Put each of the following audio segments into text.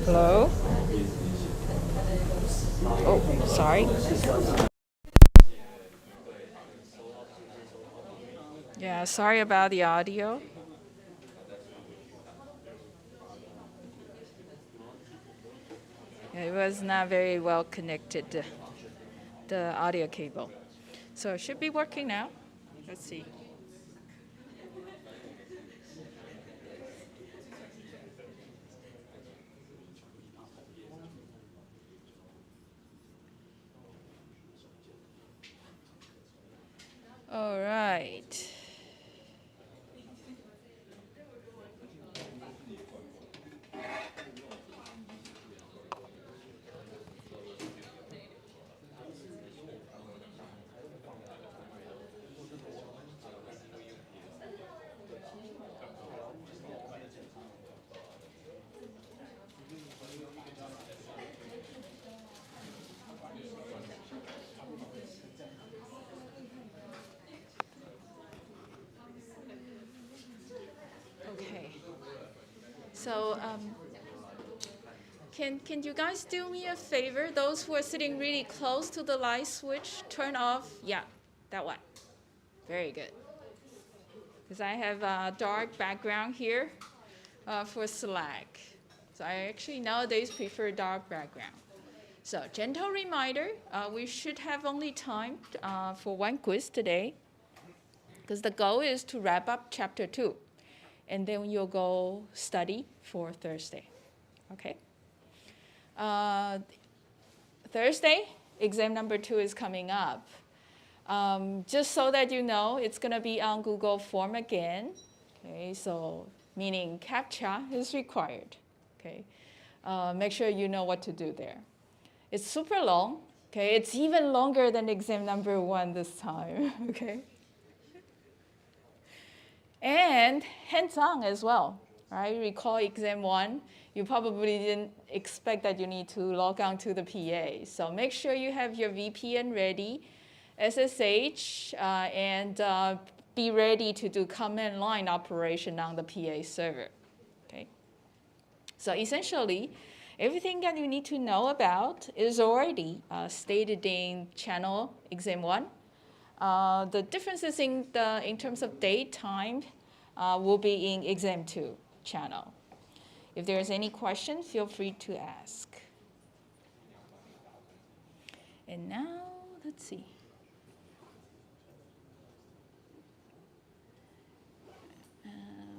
Hello? Oh, sorry. Yeah, sorry about the audio. It was not very well connected, the audio cable. So it should be working now. Let's see. All right. Okay. So can you guys do me a favor? Those who are sitting really close to the light switch, turn off. Yeah, that one. Very good. Because I have a dark background here for Slack. So I actually nowadays prefer dark background. So gentle reminder, we should have only time for one quiz today. Because the goal is to wrap up chapter 2. And then you'll go study for Thursday. Okay? Thursday, exam number 2 is coming up. Just so that you know, it's going to be on Google Form again. Okay, so meaning CAPTCHA is required. Okay, make sure you know what to do there. It's super long. Okay, it's even longer than exam number 1 this time. Okay, and hands-on as well. Right? Recall exam 1. You probably didn't expect that you need to log on to the PA. So make sure you have your VPN ready. SSH, and be ready to do command line operation on the PA server. Okay. So essentially, everything that you need to know about is already stated in channel exam 1. The differences in terms of date, time will be in exam 2 channel. If there's any question, feel free to ask. And now, let's see.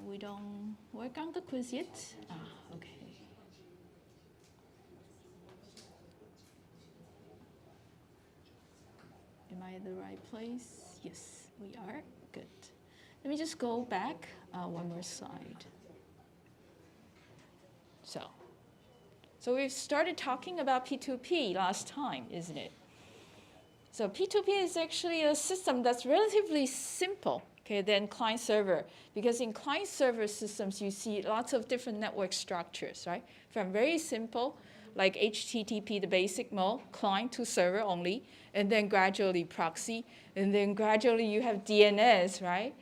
We don't work on the quiz yet? Okay. Am I at the right place? Yes, we are. Good. Let me just go back one more slide. So we've started talking about P2P last time, isn't it? So P2P is actually a system that's relatively simple. Okay, than client-server, because in client-server systems, you see lots of different network structures, right? From very simple, like HTTP, the basic mode, client to server only, and then gradually proxy, and then gradually you have DNS, right?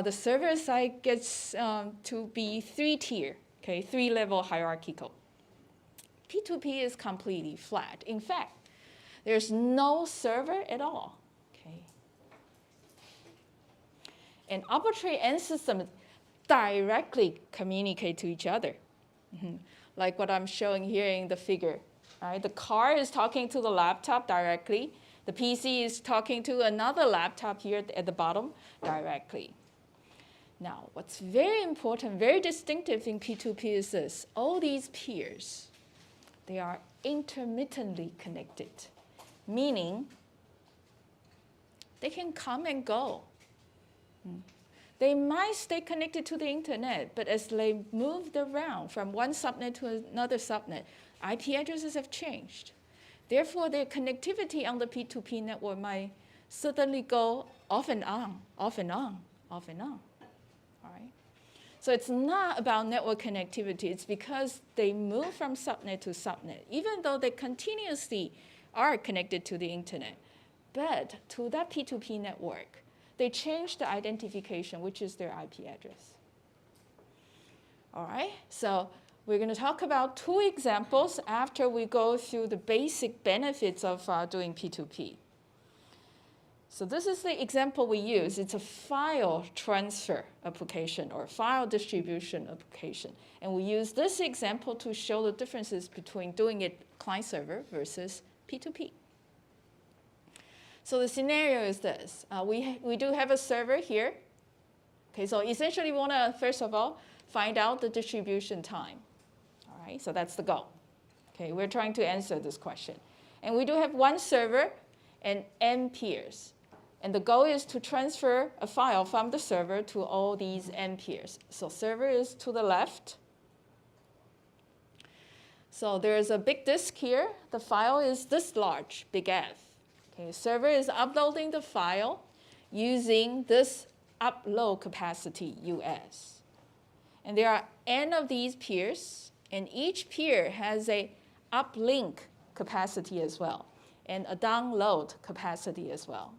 The server side gets to be 3-tier, okay, 3-level hierarchical. P2P is completely flat. In fact, there's no server at all. And arbitrary end systems directly communicate to each other, like what I'm showing here in the figure. Right? The car is talking to the laptop directly. The PC is talking to another laptop here at the bottom directly. Now, what's very important, very distinctive in P2P is this. All these peers, they are intermittently connected, meaning they can come and go. They might stay connected to the internet, but as they moved around from one subnet to another subnet, IP addresses have changed. Therefore, their connectivity on the P2P network might suddenly go off and on, off and on, off and on. All right? So it's not about network connectivity. It's because they move from subnet to subnet, even though they continuously are connected to the internet. But to that P2P network, they change the identification, which is their IP address. All right? So we're going to talk about two examples after we go through the basic benefits of doing P2P. So this is the example we use. It's a file transfer application or file distribution application. And we use this example to show the differences between doing it client-server versus P2P. So the scenario is this. We do have a server here. Okay, so essentially we want to, first of all, find out the distribution time. All right, so that's the goal. Okay, we're trying to answer this question. And we do have one server and n peers. And the goal is to transfer a file from the server to all these n peers. So server is to the left. So there's a big disk here. The file is this large, big F. Okay, server is uploading the file using this upload capacity US. And there are n of these peers, and each peer has a uplink capacity as well, and a download capacity as well.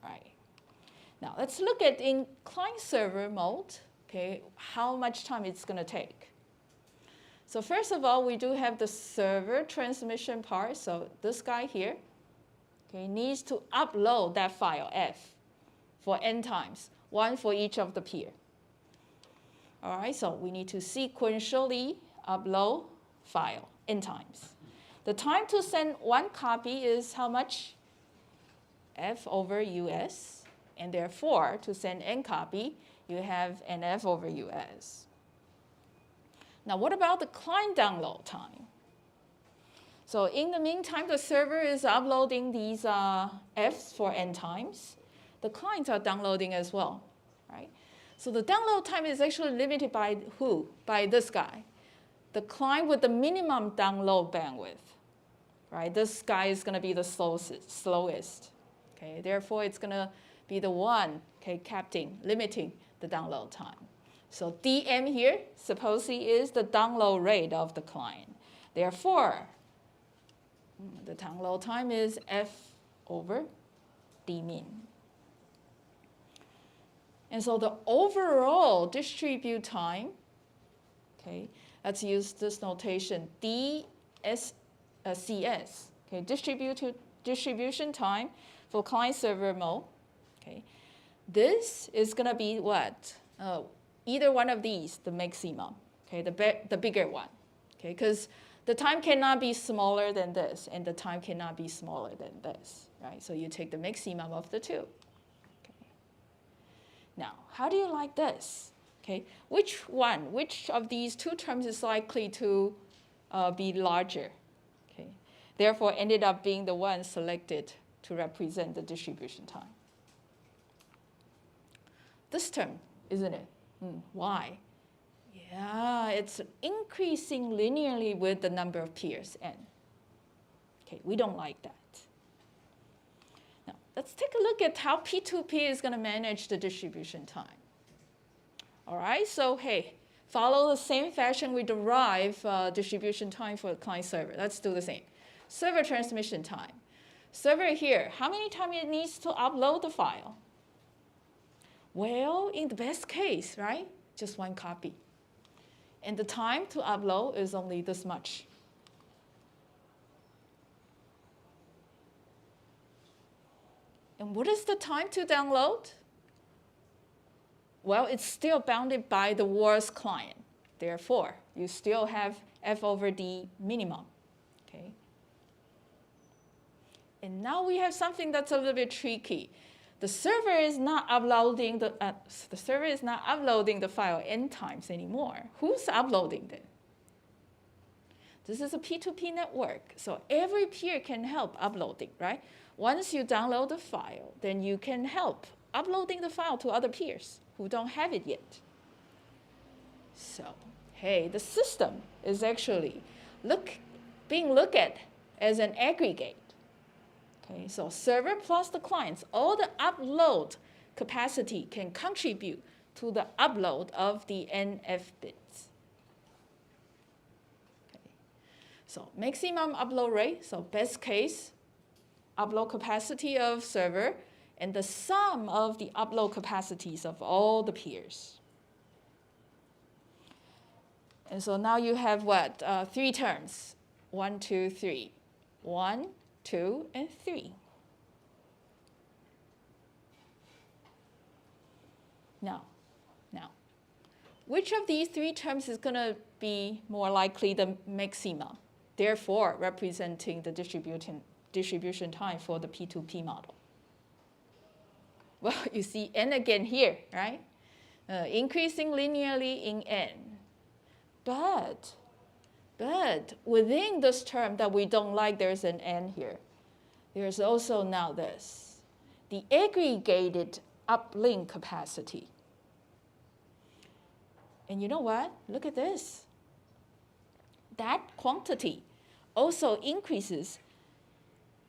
Right. Now let's look at in client-server mode, okay, how much time it's going to take. So first of all, we do have the server transmission part. So this guy here, okay, needs to upload that file F for n times, one for each of the peer. All right, so we need to sequentially upload file n times. The time to send one copy is how much? F over US. And therefore, to send n copy, you have NF over US. Now, what about the client download time? So in the meantime, the server is uploading these Fs for n times. The clients are downloading as well, right? So the download time is actually limited by who? By this guy, the client with the minimum download bandwidth, right? This guy is going to be the slowest. Okay? Therefore, it's going to be the one, okay, limiting the download time. So dm here, supposedly, is the download rate of the client. Therefore, the download time is F over dmin. And so the overall distribute time, okay, let's use this notation, CS, okay, distribution time for client-server mode. Okay, this is going to be what? Either one of these, the maximum, okay, the bigger one, okay, because the time cannot be smaller than this, and the time cannot be smaller than this, right? So you take the maximum of the two. Okay. Now, how do you like this? Okay, which of these two terms is likely to be larger? Okay, therefore, ended up being the one selected to represent the distribution time. This term, isn't it? Why? Yeah, it's increasing linearly with the number of peers, n. Okay, we don't like that. Now, let's take a look at how P2P is going to manage the distribution time. All right, so hey, follow the same fashion we derive distribution time for the client server. Let's do the same. Server transmission time. Server here, how many times it needs to upload the file? Well, in the best case, right? Just one copy. And the time to upload is only this much. And what is the time to download? Well, it's still bounded by the worst client. Therefore, you still have F over D minimum. Okay. And now we have something that's a little bit tricky. The server is not uploading the file n times anymore. Who's uploading it? This is a P2P network, so every peer can help uploading, right? Once you download the file, then you can help uploading the file to other peers who don't have it yet. So, hey, the system is actually being looked at as an aggregate. Okay, so server plus the clients, all the upload capacity can contribute to the upload of the NF bits. Okay. So maximum upload rate, so best case upload capacity of server, and the sum of the upload capacities of all the peers. And so now you have what? 3 terms. 1, 2, 3. 1, 2, and 3. Now, which of these 3 terms is going to be more likely the maximum, therefore representing the distribution time for the P2P model? Well, you see n again here, right? Increasing linearly in n. But within this term that we don't like, there's an n here. There's also now this, the aggregated uplink capacity. And you know what? Look at this. That quantity also increases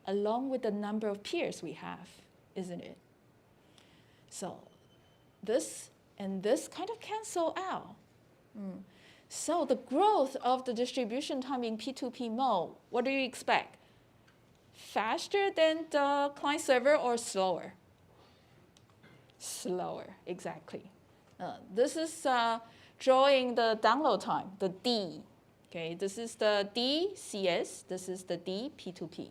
along with the number of peers we have, isn't it? So this and this kind of cancel out. So the growth of the distribution time in P2P mode, what do you expect? Faster than the client server or slower? Slower, exactly. This is drawing the download time, the D. Okay, this is the DCS, this is the D P2P.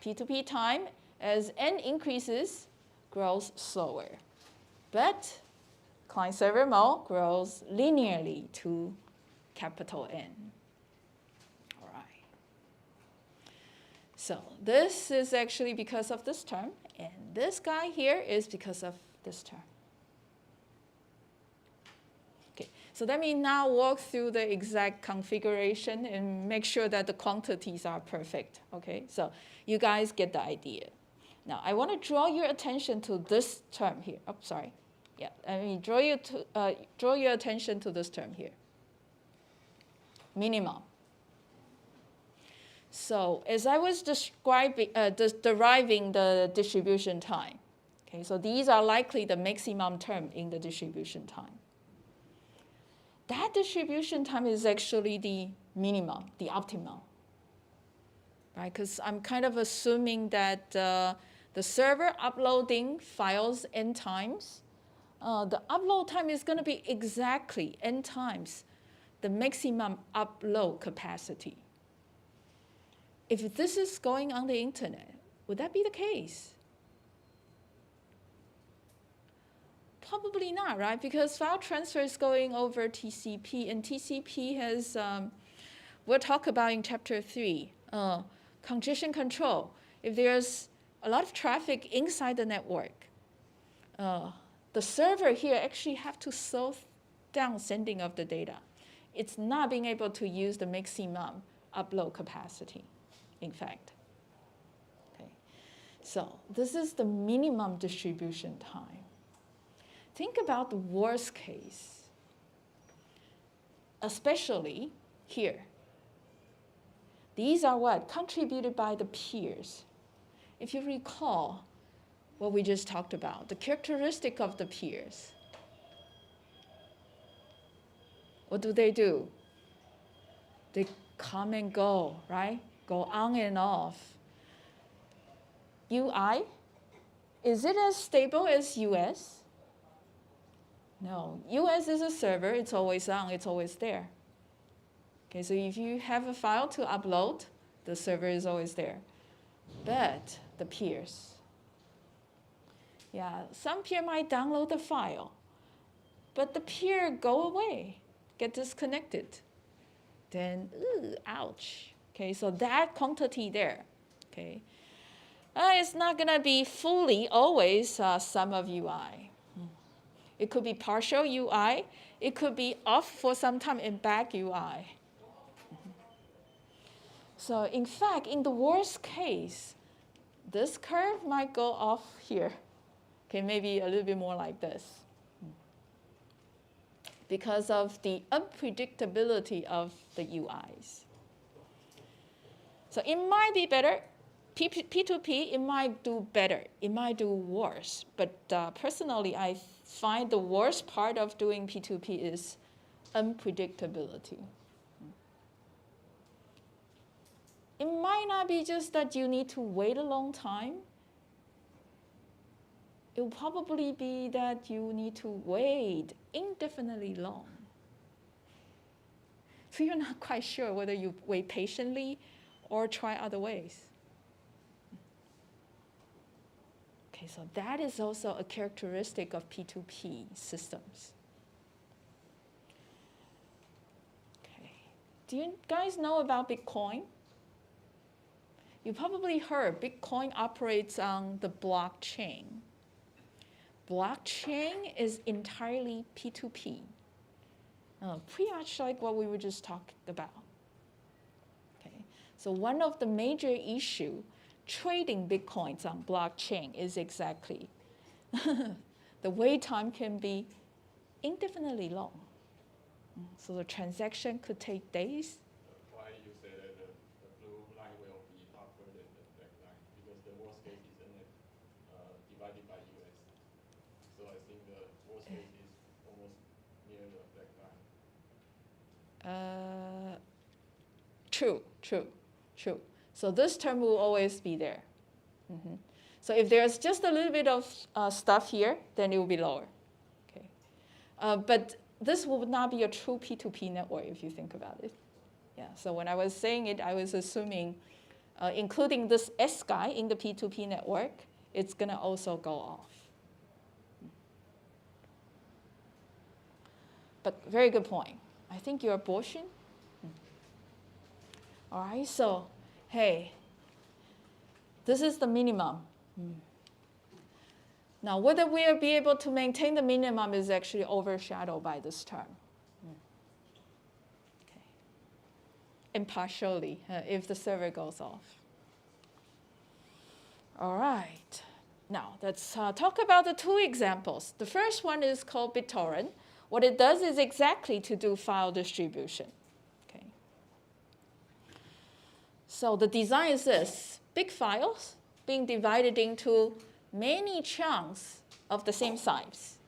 P2P time, as n increases, grows slower. But client-server mode grows linearly to capital N. All right. So this is actually because of this term, and this guy here is because of this term. Okay, so let me now walk through the exact configuration and make sure that the quantities are perfect. Okay, so you guys get the idea. Now, I want to draw your attention to this term here. Oh, sorry. Yeah, I mean, draw your attention to this term here. Minimum. So as I was describing, deriving the distribution time, okay, so these are likely the maximum term in the distribution time. That distribution time is actually the minimum, the optimum, right? Because I'm kind of assuming that the server uploading files n times, the upload time is going to be exactly n times the maximum upload capacity. If this is going on the internet, would that be the case? Probably not, right? Because file transfer is going over TCP, and TCP has, we'll talk about in chapter 3, congestion control. If there's a lot of traffic inside the network, the server here actually have to slow down sending of the data. It's not being able to use the maximum upload capacity, in fact. Okay. So this is the minimum distribution time. Think about the worst case, especially here. These are what? Contributed by the peers. If you recall what we just talked about, the characteristic of the peers. What do? They come and go, right? Go on and off. UI, is it as stable as US? No, US is a server, it's always on, it's always there. Okay, so if you have a file to upload, the server is always there. But the peers, yeah, some peer might download the file, but the peer go away, get disconnected. Then, ouch. Okay, so that quantity there, okay, it's not gonna be fully always sum of UI. It could be partial UI. It could be off for some time and back UI. So in fact, in the worst case, this curve might go off here. Okay, maybe a little bit more like this. Because of the unpredictability of the UIs. So it might be better. P2P, it might do better. It might do worse. But personally, I find the worst part of doing P2P is unpredictability. It might not be just that you need to wait a long time. It will probably be that you need to wait indefinitely long. So you're not quite sure whether you wait patiently or try other ways. Okay, so that is also a characteristic of P2P systems. Okay. Do you guys know about Bitcoin? You probably heard Bitcoin operates on the blockchain. Blockchain is entirely P2P. Pretty much like what we were just talking about. Okay. So one of the major issues trading Bitcoins on blockchain is exactly the wait time can be indefinitely long. So the transaction could take days. Why you say that the blue line will be tougher than the black line? Because the worst case isn't divided by US. So I think the worst case is almost near the black line. True. So this term will always be there. Mm-hmm. So if there's just a little bit of stuff here, then it will be lower. Okay. But this would not be a true P2P network if you think about it. Yeah. So when I was saying it, I was assuming, including this S guy in the P2P network, it's going to also go off. But very good point. I think you're abortion. All right, so, hey, this is the minimum. Now, whether we'll be able to maintain the minimum is actually overshadowed by this term. Okay. And partially, if the server goes off. All right. Now, let's talk about the two examples. The first one is called Bittorrent. What it does is exactly to do file distribution. Okay. So the design is this: big files being divided into many chunks of the same size,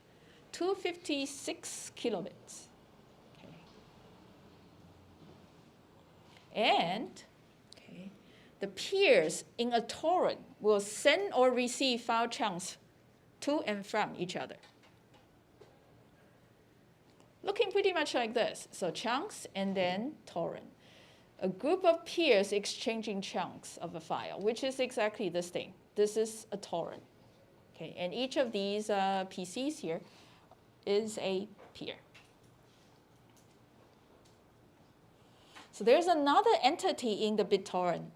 256 kilobits. Okay. And the peers in a torrent will send or receive file chunks to and from each other. Looking pretty much like this. So chunks and then torrent. A group of peers exchanging chunks of a file, which is exactly this thing. This is a torrent. Okay, and each of these PCs here is a peer. So there's another entity in the Bittorrent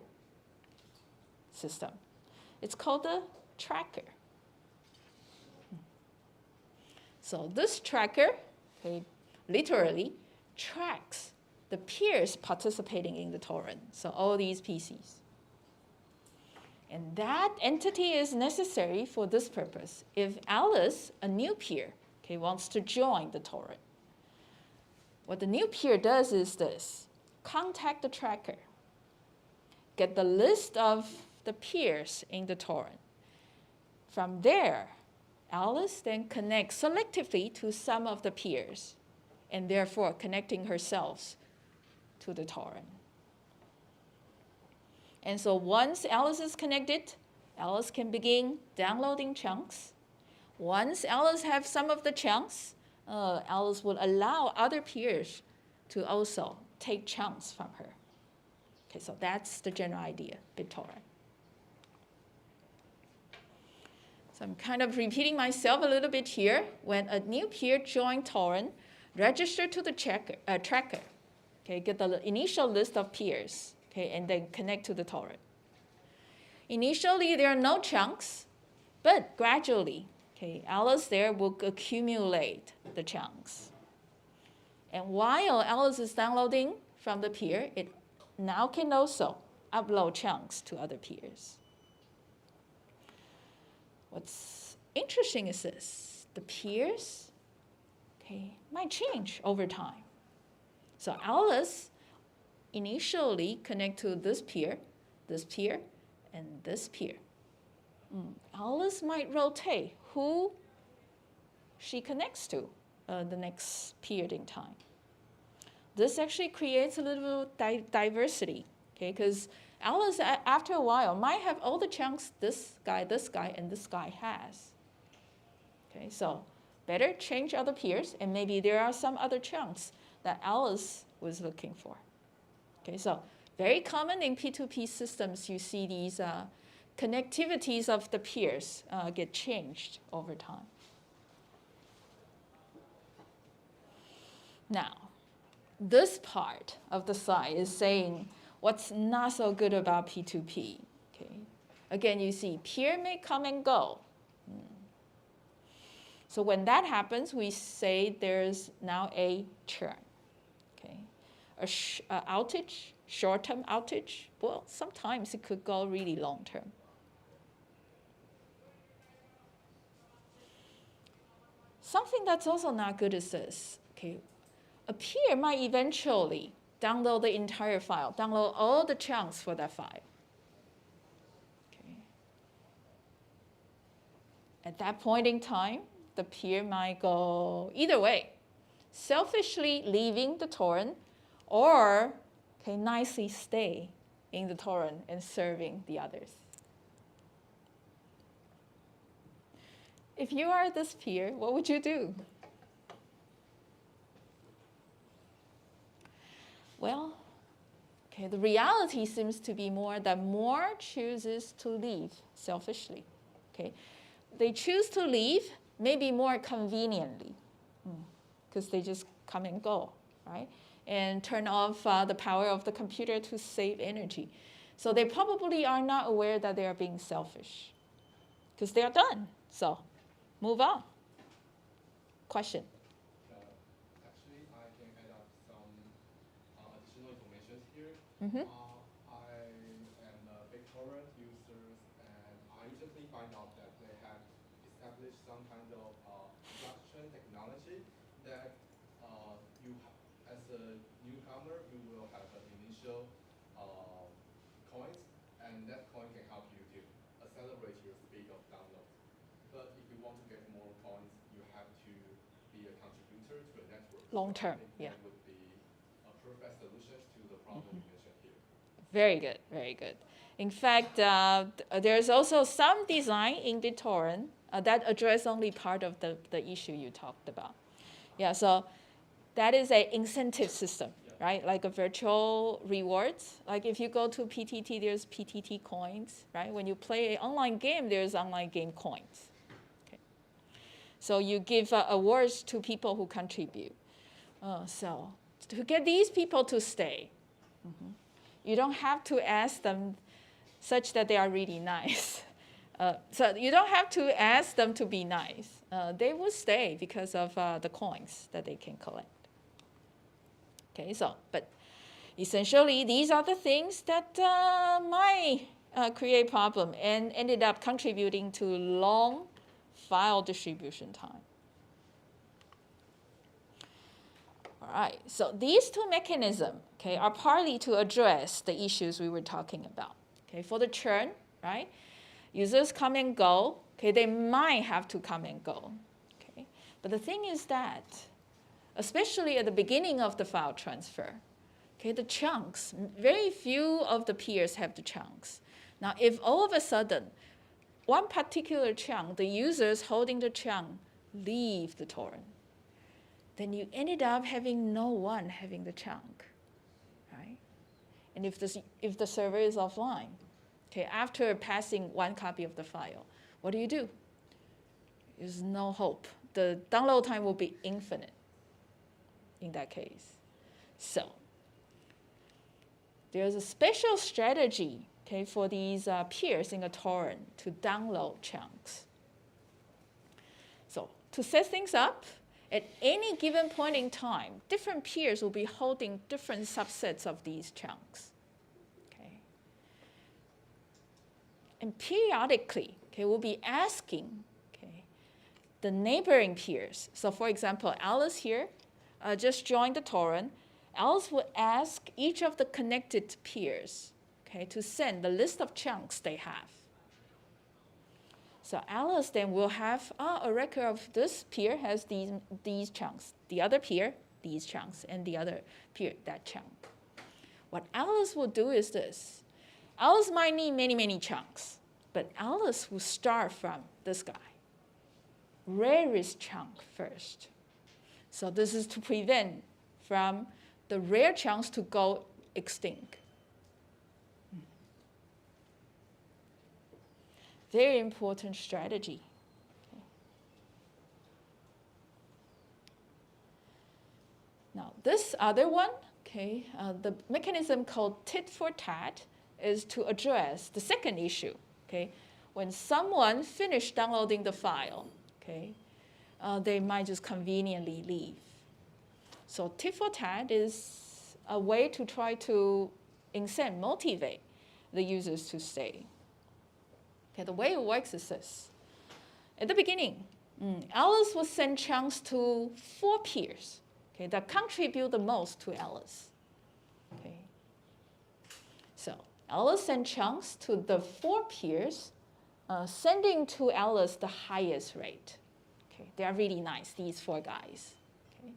system. It's called the tracker. So this tracker, literally tracks the peers participating in the torrent, so all these PCs. And that entity is necessary for this purpose. If Alice, a new peer, wants to join the torrent, what the new peer does is this: contact the tracker, get the list of the peers in the torrent. From there, Alice then connects selectively to some of the peers, and therefore connecting herself to the torrent. And so once Alice is connected, Alice can begin downloading chunks. Once Alice has some of the chunks, Alice will allow other peers to also take chunks from her. Okay, so that's the general idea, Bittorrent. So I'm kind of repeating myself a little bit here. When a new peer joins torrent, register to the tracker, get the initial list of peers, and then connect to the torrent. Initially, there are no chunks, but gradually, Alice there will accumulate the chunks. And while Alice is downloading from the peer, it now can also upload chunks to other peers. What's interesting is this: the peers, might change over time. So Alice initially connect to this peer, this peer, and this peer. Alice might rotate who she connects to the next period in time. This actually creates a little diversity, okay? Because Alice, after a while, might have all the chunks this guy, and this guy has. Okay, so better change other peers, and maybe there are some other chunks that Alice was looking for. Okay, so very common in P2P systems, you see these connectivities of the peers get changed over time. Now, this part of the slide is saying what's not so good about P2P. Okay, again, you see peer may come and go. So when that happens, we say there's now a churn. Okay, a outage, short-term outage. Well, sometimes it could go really long-term. Something that's also not good is this. Okay, a peer might eventually download the entire file, download all the chunks for that file. Okay. At that point in time, the peer might go either way, selfishly leaving the torrent, or nicely stay in the torrent and serving the others. If you are this peer, what would you do? Well, okay, the reality seems to be more that more chooses to leave selfishly. Okay, they choose to leave maybe more conveniently, because they just come and go, right? And turn off the power of the computer to save energy. So they probably are not aware that they are being selfish, because they are done. So move on. Question? Actually, I can add up some additional information here. Mm-hmm. I am a Bittorrent user, and I recently find out that they have established some kind of blockchain technology that you, as a newcomer, you will have an initial coins, and that coin can help you to accelerate your speed of download. But if you want to get more coins, you have to be a contributor to a network. Long term, yeah. That would be a perfect solution to the problem you mentioned here. Very good, very good. In fact, there's also some design in Bittorrent that address only part of the issue you talked about. Yeah, so that is an incentive system, right? Like a virtual rewards. Like if you go to PTT, there's PTT coins, right? When you play an online game, there's online game coins. Okay. So you give awards to people who contribute. So to get these people to stay, you don't have to ask them such that they are really nice. So you don't have to ask them to be nice. They will stay because of the coins that they can collect. Okay, so, but essentially, these are the things that might create problem and ended up contributing to long file distribution time. All right, so these two mechanisms, okay, are partly to address the issues we were talking about. Okay, for the churn, right? Users come and go. Okay, they might have to come and go. Okay, but the thing is that, especially at the beginning of the file transfer, okay, the chunks, very few of the peers have the chunks. Now, if all of a sudden, one particular chunk, the users holding the chunk leave the torrent, then you ended up having no one having the chunk, right? And if the server is offline, okay, after passing one copy of the file, what do? There's no hope. The download time will be infinite in that case. So there's a special strategy, okay, for these peers in a torrent to download chunks. So to set things up, at any given point in time, different peers will be holding different subsets of these chunks. Okay. And periodically, okay, we'll be asking, okay, the neighboring peers. So for example, Alice here just joined the torrent. Alice would ask each of the connected peers, okay, to send the list of chunks they have. So Alice then will have a record of this peer has these chunks, the other peer, these chunks, and the other peer, that chunk. What Alice will do is this. Alice might need many, many chunks, but Alice will start from this guy, rarest chunk first. So this is to prevent from the rare chunks to go extinct. Very important strategy. Okay. Now, this other one, okay, the mechanism called tit for tat is to address the second issue. Okay, when someone finished downloading the file, okay, they might just conveniently leave. So tit for tat is a way to try to motivate the users to stay. Okay, the way it works is this. At the beginning, Alice will send chunks to 4 peers, okay, that contribute the most to Alice. Okay. So Alice sends chunks to the 4 peers, sending to Alice the highest rate. Okay, they are really nice, these 4 guys. Okay.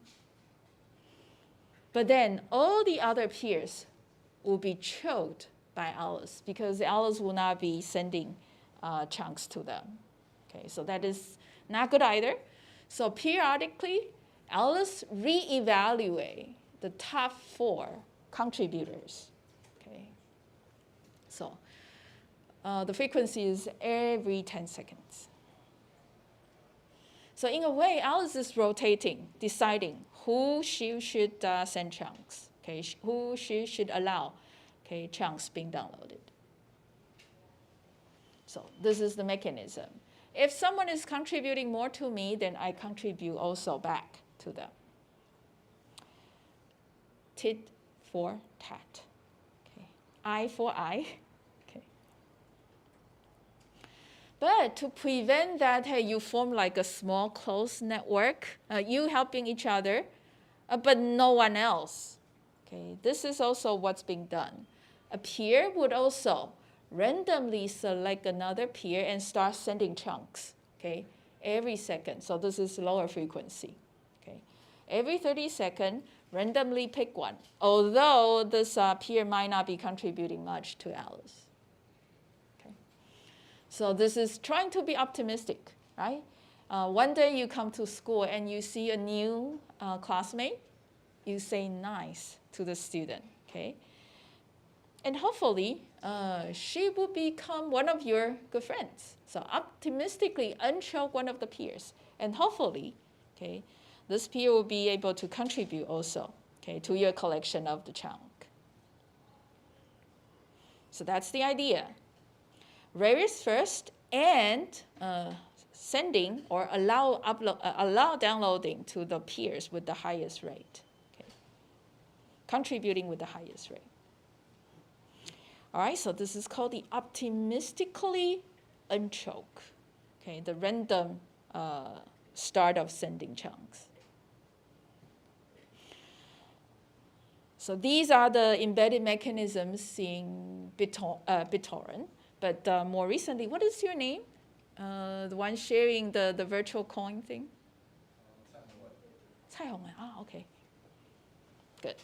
But then all the other peers will be choked by Alice because Alice will not be sending chunks to them. Okay, so that is not good either. So periodically, Alice reevaluate the top 4 contributors. Okay, so the frequency is every 10 seconds. So in a way, Alice is rotating, deciding who she should send chunks. Okay, who she should allow, okay, chunks being downloaded. So this is the mechanism. If someone is contributing more to me, then I contribute also back to them. Tit for tat. Okay. I for I. Okay. But to prevent that, hey, you form like a small closed network, you helping each other, but no one else. Okay. This is also what's being done. A peer would also randomly select another peer and start sending chunks, okay, every second. So this is lower frequency, okay. Every 30 seconds, randomly pick one, although this peer might not be contributing much to Alice. Okay. So this is trying to be optimistic, right? One day you come to school and you see a new classmate, you say nice to the student, okay? And hopefully, she will become one of your good friends. So optimistically unchoke one of the peers. And hopefully, okay, this peer will be able to contribute also, okay, to your collection of the chunk. So that's the idea. Rarest first and sending or allow downloading to the peers with the highest rate. Okay. Contributing with the highest rate. All right, so this is called the optimistically unchoke, okay, the random start of sending chunks. So these are the embedded mechanisms in Bittorrent. But more recently, what is your name? The one sharing the virtual coin thing? Cai Hong. Ah, okay. Good.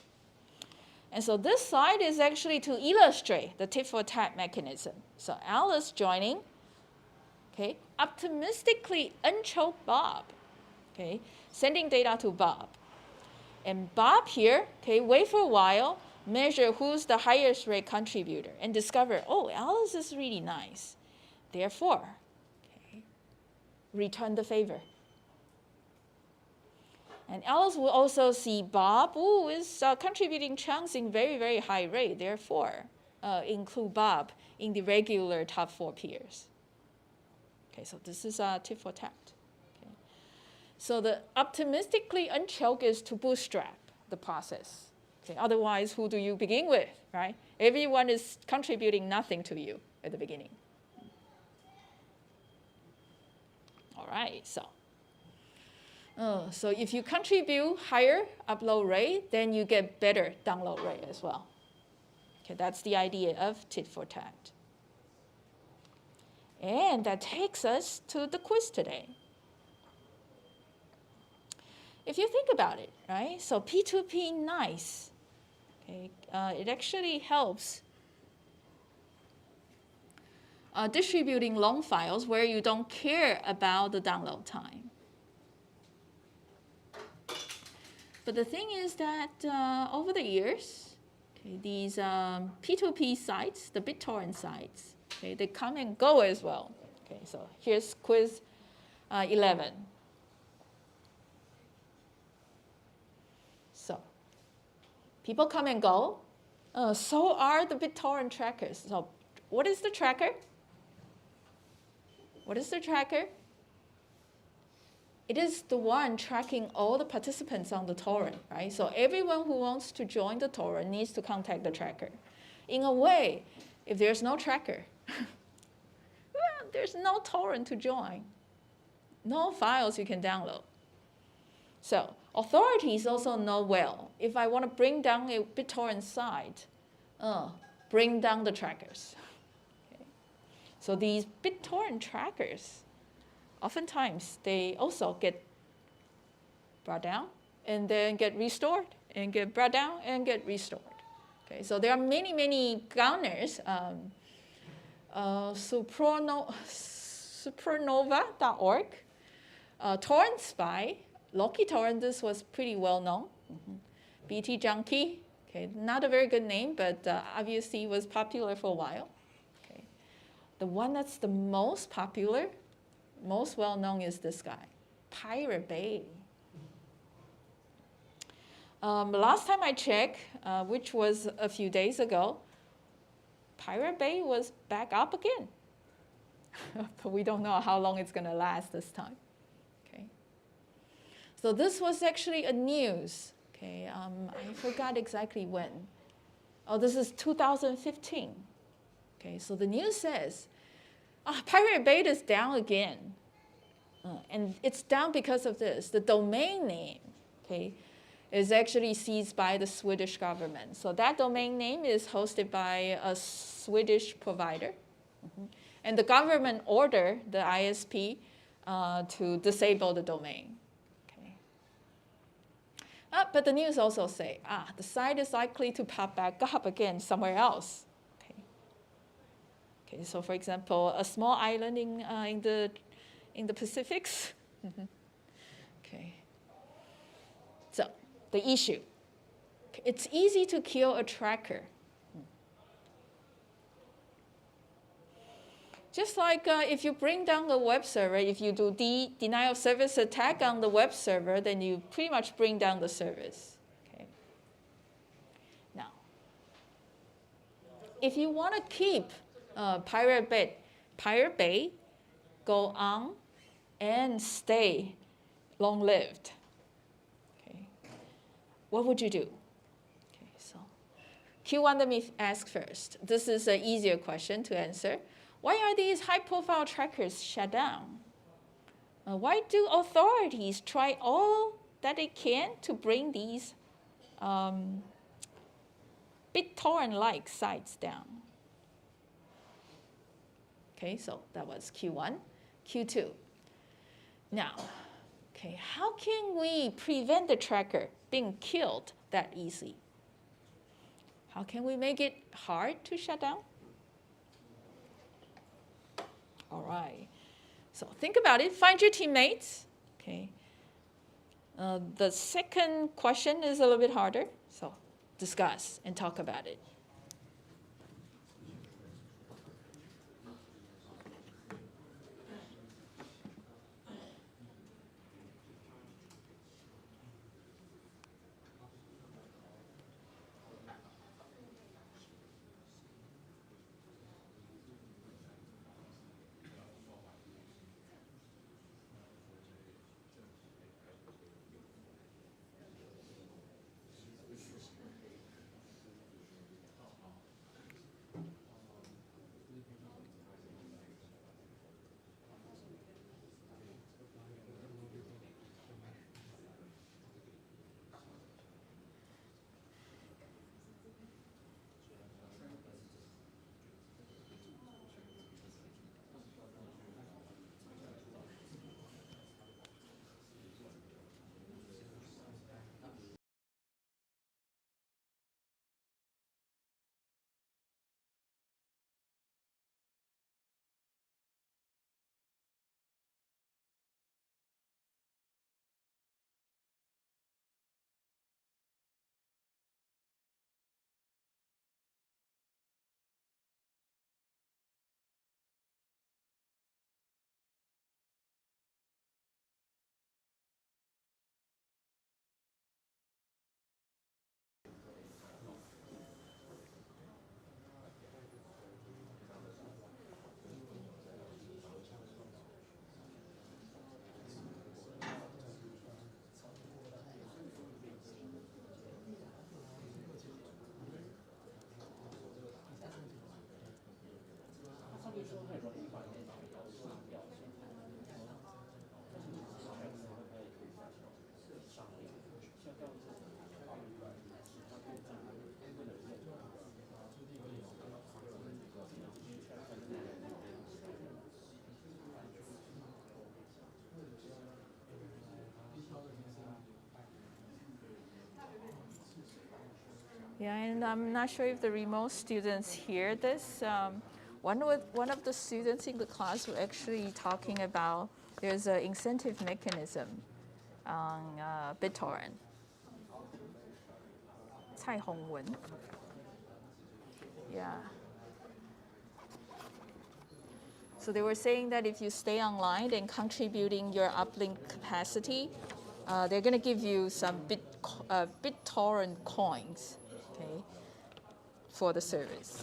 And so this slide is actually to illustrate the tit for tat mechanism. So Alice joining, okay, optimistically unchoke Bob, okay, sending data to Bob. And Bob here, okay, wait for a while, measure who's the highest rate contributor, and discover, oh, Alice is really nice. Therefore, okay, return the favor. And Alice will also see Bob, who is contributing chunks in very, very high rate. Therefore, include Bob in the regular top 4 peers. Okay, so this is tit for tat. Okay. So the optimistically unchoke is to bootstrap the process. Okay, otherwise, who do you begin with, right? Everyone is contributing nothing to you at the beginning. All right, so if you contribute higher upload rate, then you get better download rate as well. Okay, that's the idea of tit for tat. And that takes us to the quiz today. If you think about it, right? So P2P nice. Okay, it actually helps distributing long files where you don't care about the download time. But the thing is that over the years, okay, these P2P sites, the Bittorrent sites, okay, they come and go as well. Okay, so here's quiz 11. So people come and go. So are the Bittorrent trackers. So what is the tracker? What is the tracker? It is the one tracking all the participants on the torrent, right? So everyone who wants to join the torrent needs to contact the tracker. In a way, if there's no tracker, well, there's no torrent to join, no files you can download. So authorities also know well, if I want to bring down a BitTorrent site, bring down the trackers. Okay. So these BitTorrent trackers, oftentimes they also get brought down and then get restored and get brought down and get restored. Okay, so there are many, many gunners. Supernova.org, Torrent Spy, Loki Torrent, this was pretty well known. BT Junkie, okay, not a very good name, but obviously was popular for a while. Okay. The one that's the most popular, most well known is this guy, Pirate Bay. Last time I checked, which was a few days ago, Pirate Bay was back up again. But we don't know how long it's going to last this time. Okay. So this was actually a news. Okay. I forgot exactly when. Oh, this is 2015. Okay. So the news says, Pirate Bay is down again. And it's down because of this. The domain name, okay, is actually seized by the Swedish government. So that domain name is hosted by a Swedish provider. And the government ordered the ISP to disable the domain. Okay. But the news also say, the site is likely to pop back up again somewhere else. Okay. Okay. So for example, a small island in the Pacifics. Okay. So the issue, it's easy to kill a tracker. Just like if you bring down a web server, if you do denial of service attack on the web server, then you pretty much bring down the service. Okay. Now, if you want to keep Pirate Bay go on and stay long-lived, okay, what would you do? Okay, so Q1, let me ask first. This is an easier question to answer. Why are these high-profile trackers shut down? Why do authorities try all that they can to bring these BitTorrent-like sites down? Okay, so that was Q1. Q2. Now, okay, how can we prevent the tracker being killed that easily? How can we make it hard to shut down? All right, so think about it, find your teammates, okay. The second question is a little bit harder, so discuss and talk about it. Yeah, and I'm not sure if the remote students hear this. One of the students in the class were actually talking about there's an incentive mechanism on Bittorrent. Cai Hongwen. Yeah. So they were saying that if you stay online and contributing your uplink capacity, they're going to give you some BitTorrent coins, okay, for the service.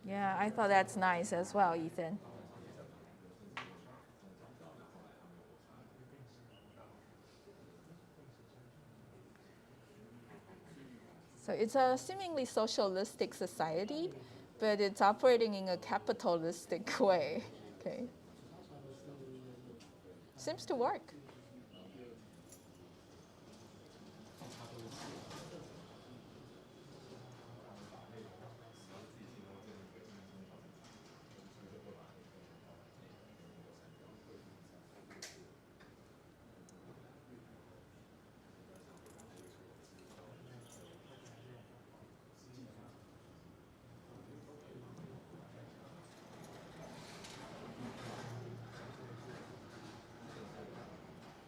Yeah, I thought that's nice as well, Ethan. So it's a seemingly socialistic society, but it's operating in a capitalistic way. Okay, seems to work.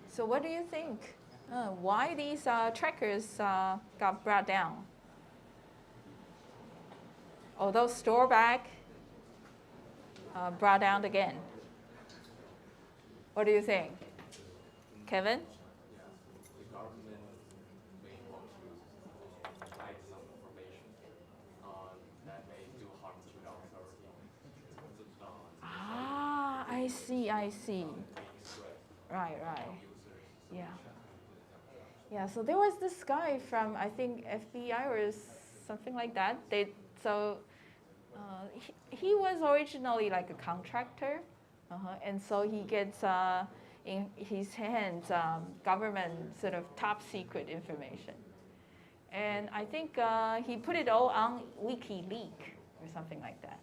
So what do you think? Why these trackers got brought down? Although store back brought down again. What do you think, Kevin? The government may want to hide some information that may do harm to the authority. Ah, I see. Right. Yeah. Yeah, so there was this guy from, I think, FBI or something like that. He was originally like a contractor, and so he gets in his hands government sort of top secret information. And I think he put it all on WikiLeaks or something like that.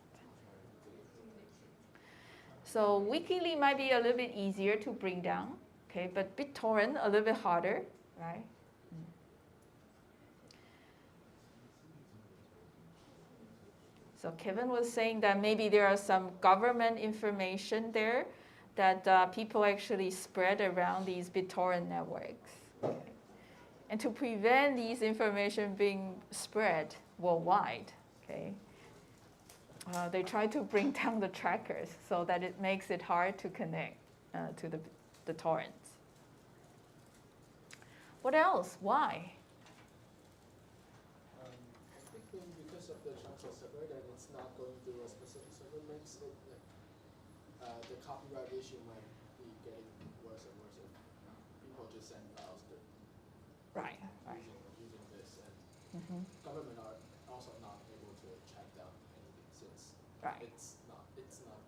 So WikiLeaks might be a little bit easier to bring down, okay, but BitTorrent a little bit harder, right? So Kevin was saying that maybe there are some government information there that people actually spread around these BitTorrent networks. Okay. And to prevent these information being spread worldwide, okay, they try to bring down the trackers so that it makes it hard to connect to the torrents. What else? Why? I think because of the transfer server that it's not going through a specific server makes it like the copyright issue might be getting worse and worse if people just send files to Right. using this, and government are also not able to track down anything since it's not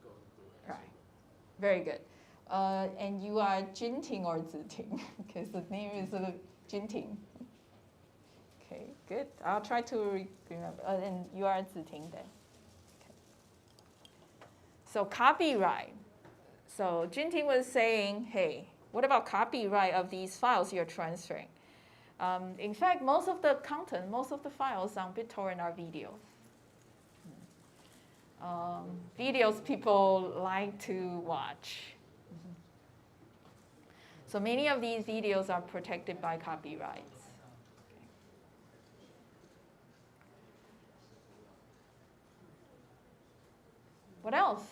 going through any Right. server. Very good. And you are Jinting or Ziting? Okay, so the name is Jinting. Okay, good. I'll try to remember. And you are Ziting then. Okay. So copyright. So Jinting was saying, hey, what about copyright of these files you're transferring? In fact, most of the content, most of the files on BitTorrent are videos. Videos people like to watch. So many of these videos are protected by copyrights. Okay. What else?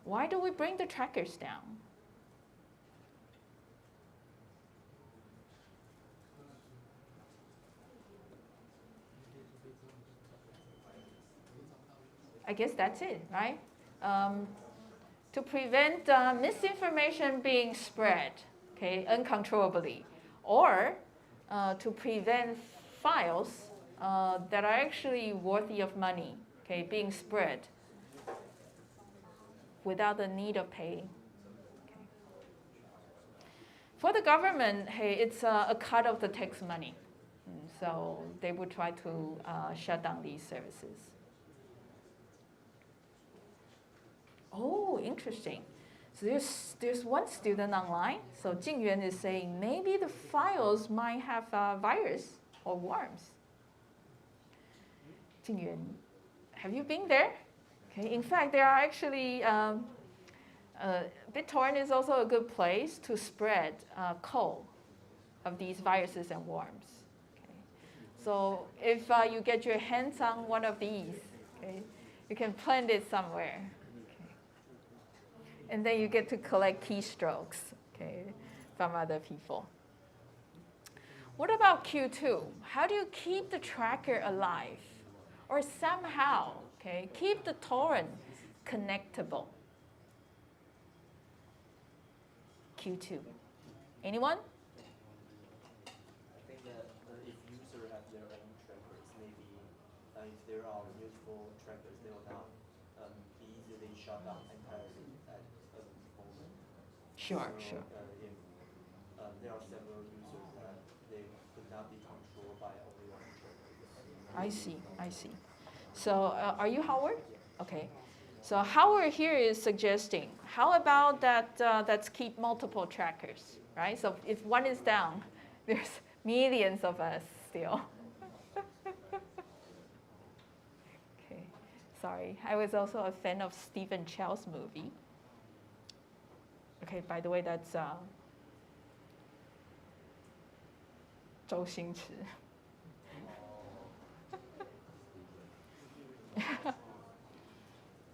Why do we bring the trackers down? I guess that's it, right? To prevent misinformation being spread, okay, uncontrollably, or to prevent files that are actually worthy of money, okay, being spread without the need of paying. Okay. For the government, hey, it's a cut of the tax money. So they would try to shut down these services. Oh, interesting. So there's one student online. So Jingyuan is saying maybe the files might have a virus or worms. Jingyuan, have you been there? Okay. In fact, there are actually Bittorrent is also a good place to spread code of these viruses and worms. Okay. So if you get your hands on one of these, okay, you can plant it somewhere. Okay. And then you get to collect keystrokes, okay, from other people. What about Q2? How do you keep the tracker alive? Or somehow, okay, keep the torrent connectable? Q2. Anyone? I think that if users have their own trackers, maybe if there are multiple trackers, they will not be easily shut down entirely at a moment. Sure, so, sure. If there are several users that they could not be controlled by only one tracker. I see, I see. So are you Howard? Okay. So Howard here is suggesting, how about that let's keep multiple trackers, right? So if one is down, there's millions of us still. Okay, sorry. I was also a fan of Stephen Chow's movie. Okay, by the way, that's Zhou Xingchi.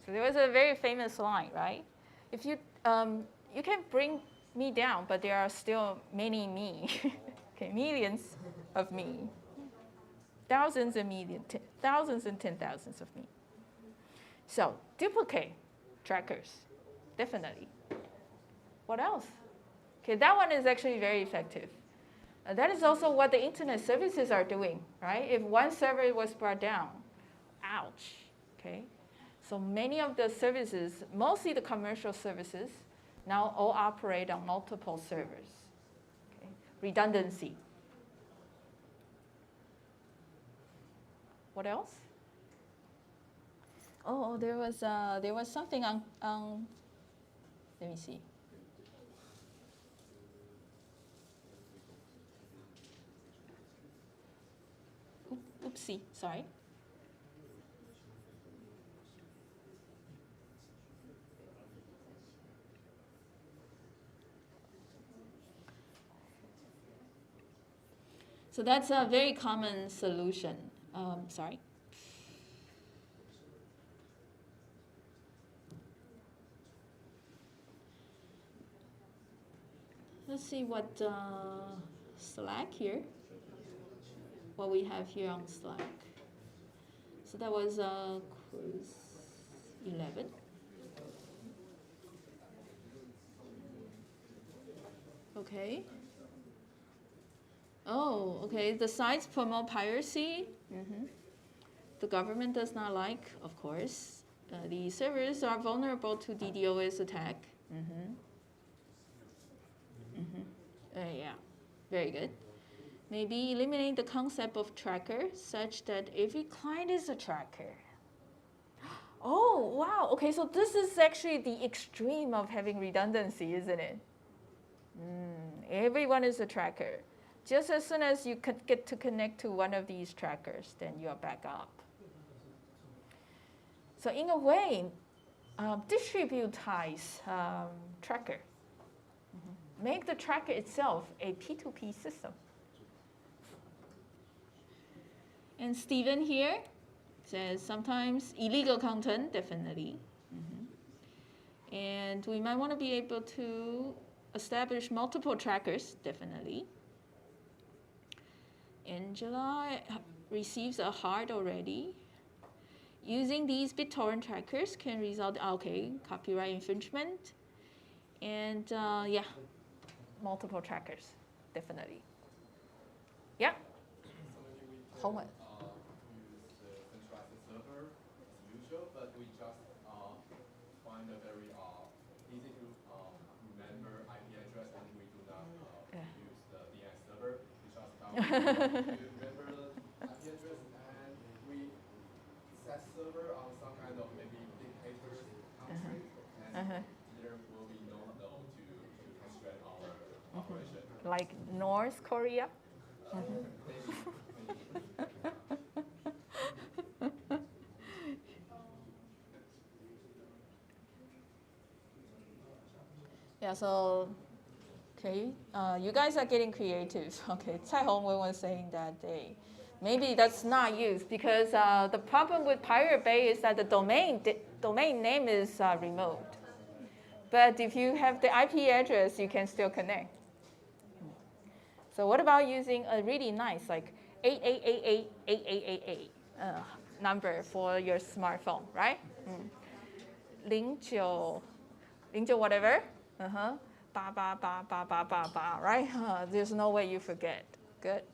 So there was a very famous line, right? If you you can bring me down, but there are still many me. Okay, millions of me, thousands and millions, thousands and 10,000s of me. So duplicate trackers, definitely. What else? Okay, that one is actually very effective. That is also what the internet services are doing, right? If one server was brought down, ouch, okay? So many of the services, mostly the commercial services, now all operate on multiple servers. Okay? Redundancy. What else? Oh, there was something on let me see. Oopsie, sorry. So that's a very common solution. Sorry. Let's see what Slack here. What we have here on Slack. So that was quiz 11. Okay. Oh, okay. The sites promote piracy. Mm-hmm. The government does not like, of course. The servers are vulnerable to DDoS attack. Mm-hmm. Mm-hmm. Yeah, very good. Maybe eliminate the concept of tracker such that every client is a tracker. Oh, wow. Okay, so this is actually the extreme of having redundancy, isn't it? Everyone is a tracker. Just as soon as you get to connect to one of these trackers, then you're back up. So in a way, distributize tracker. Mm-hmm. Make the tracker itself a P2P system. And Stephen here says sometimes illegal content, definitely. Mm-hmm. And we might want to be able to establish multiple trackers, definitely. Angela receives a heart already. using these BitTorrent trackers can result, okay, copyright infringement. And yeah, multiple trackers, definitely. Yeah? So maybe we can Hold on. use the centralized server as usual, but we just find a very easy to remember IP address, and we do not use the DNS server. We just remember the IP address, and we set server on some kind of maybe dictator's country, and there will be no node to constrain our operation. Like North Korea? Yeah, so, okay, you guys are getting creative. Okay, Cai Hongwen was saying that maybe that's not used because the problem with Pirate Bay is that the domain name is removed. But if you have the IP address, you can still connect. So what about using a really nice, like 88888888 number for your smartphone, right? 09whatever, 8888888, right? There's no way you forget. Good.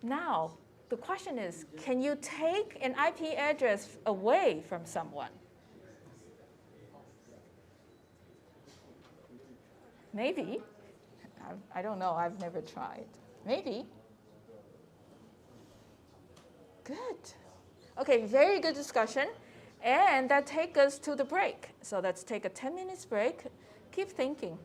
Now, the question is, can you take an IP address away from someone? Maybe. I don't know. I've never tried. Maybe. Good. Okay, very good discussion. And that takes us to the break. So let's take a 10 minutes break. Keep thinking.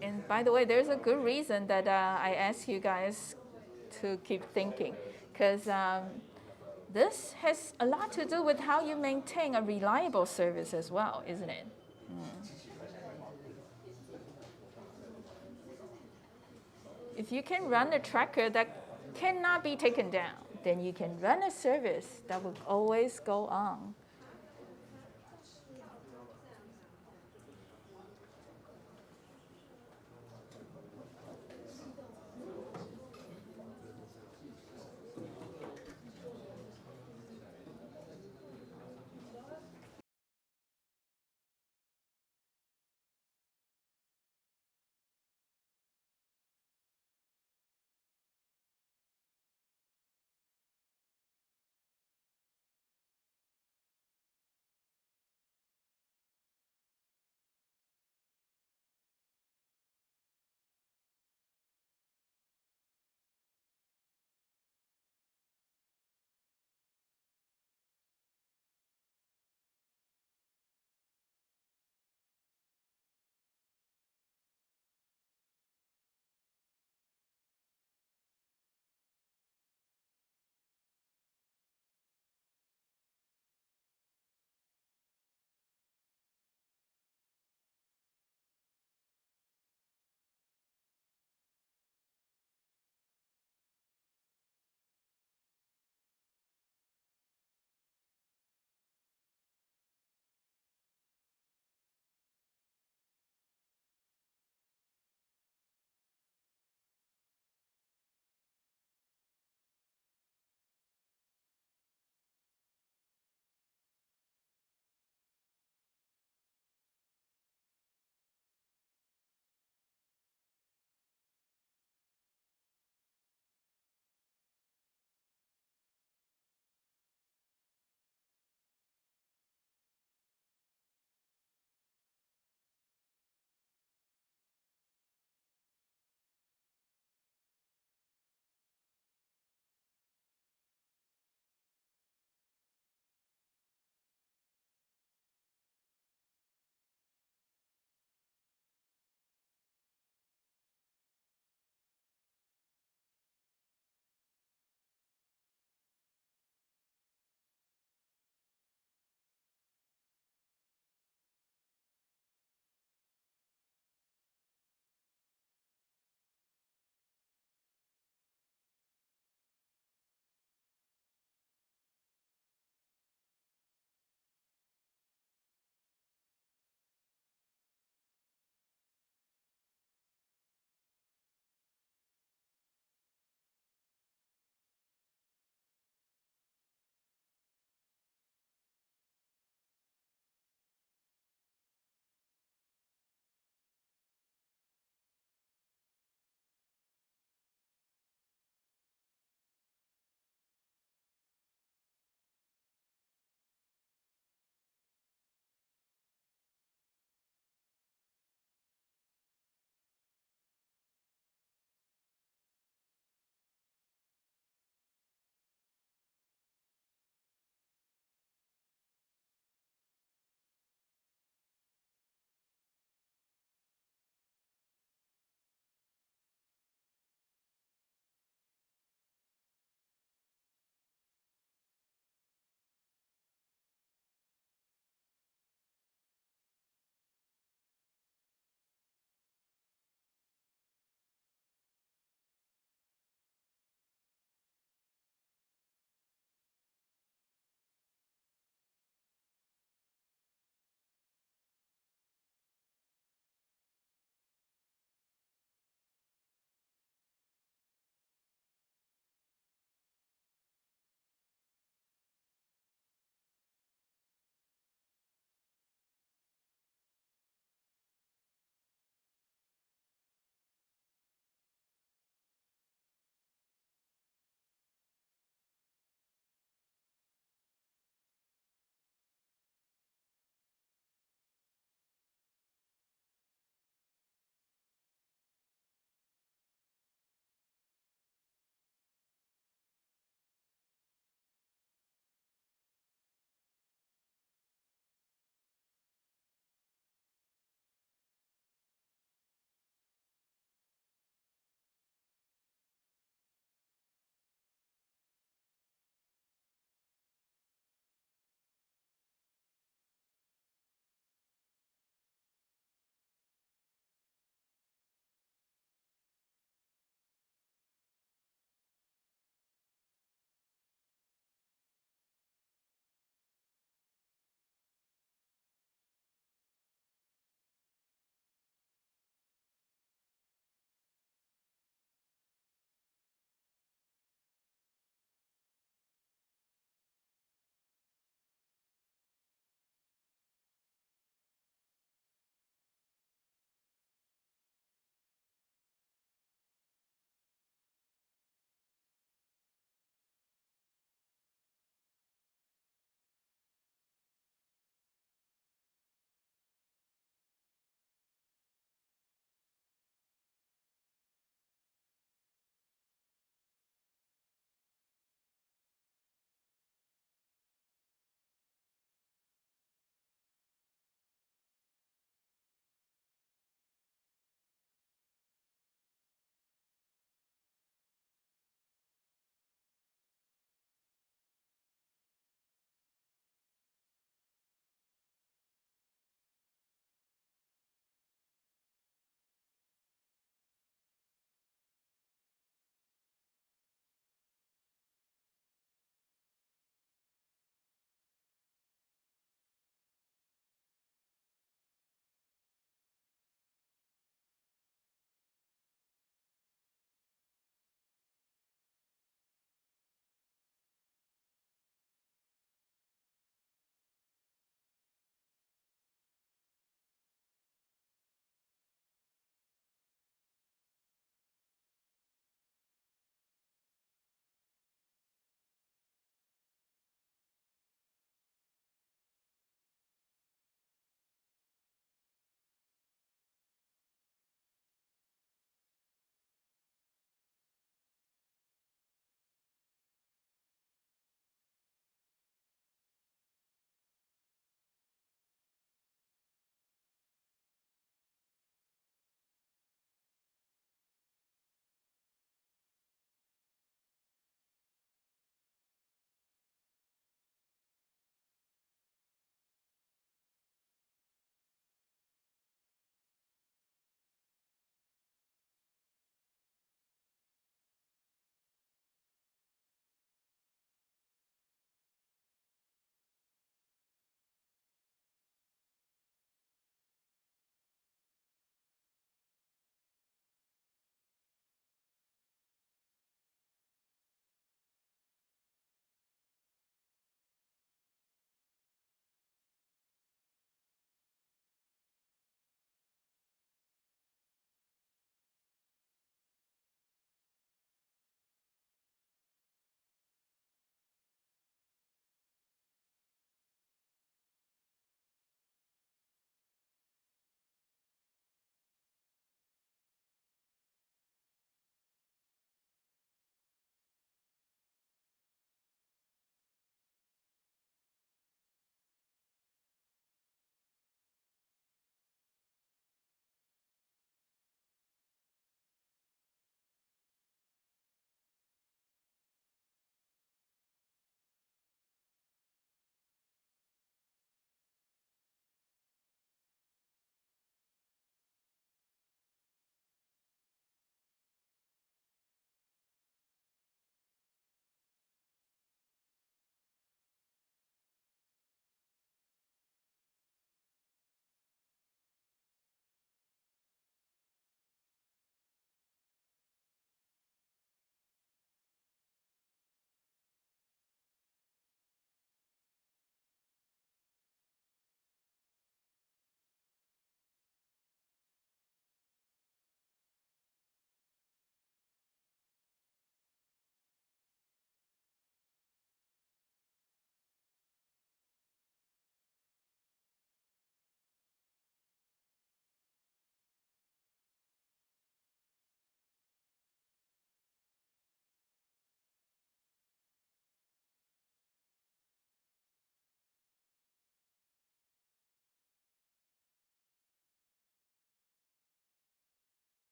And by the way, there's a good reason that I asked you guys to keep thinking, because this has a lot to do with how you maintain a reliable service as well, isn't it? If you can run a tracker that cannot be taken down, then you can run a service that will always go on.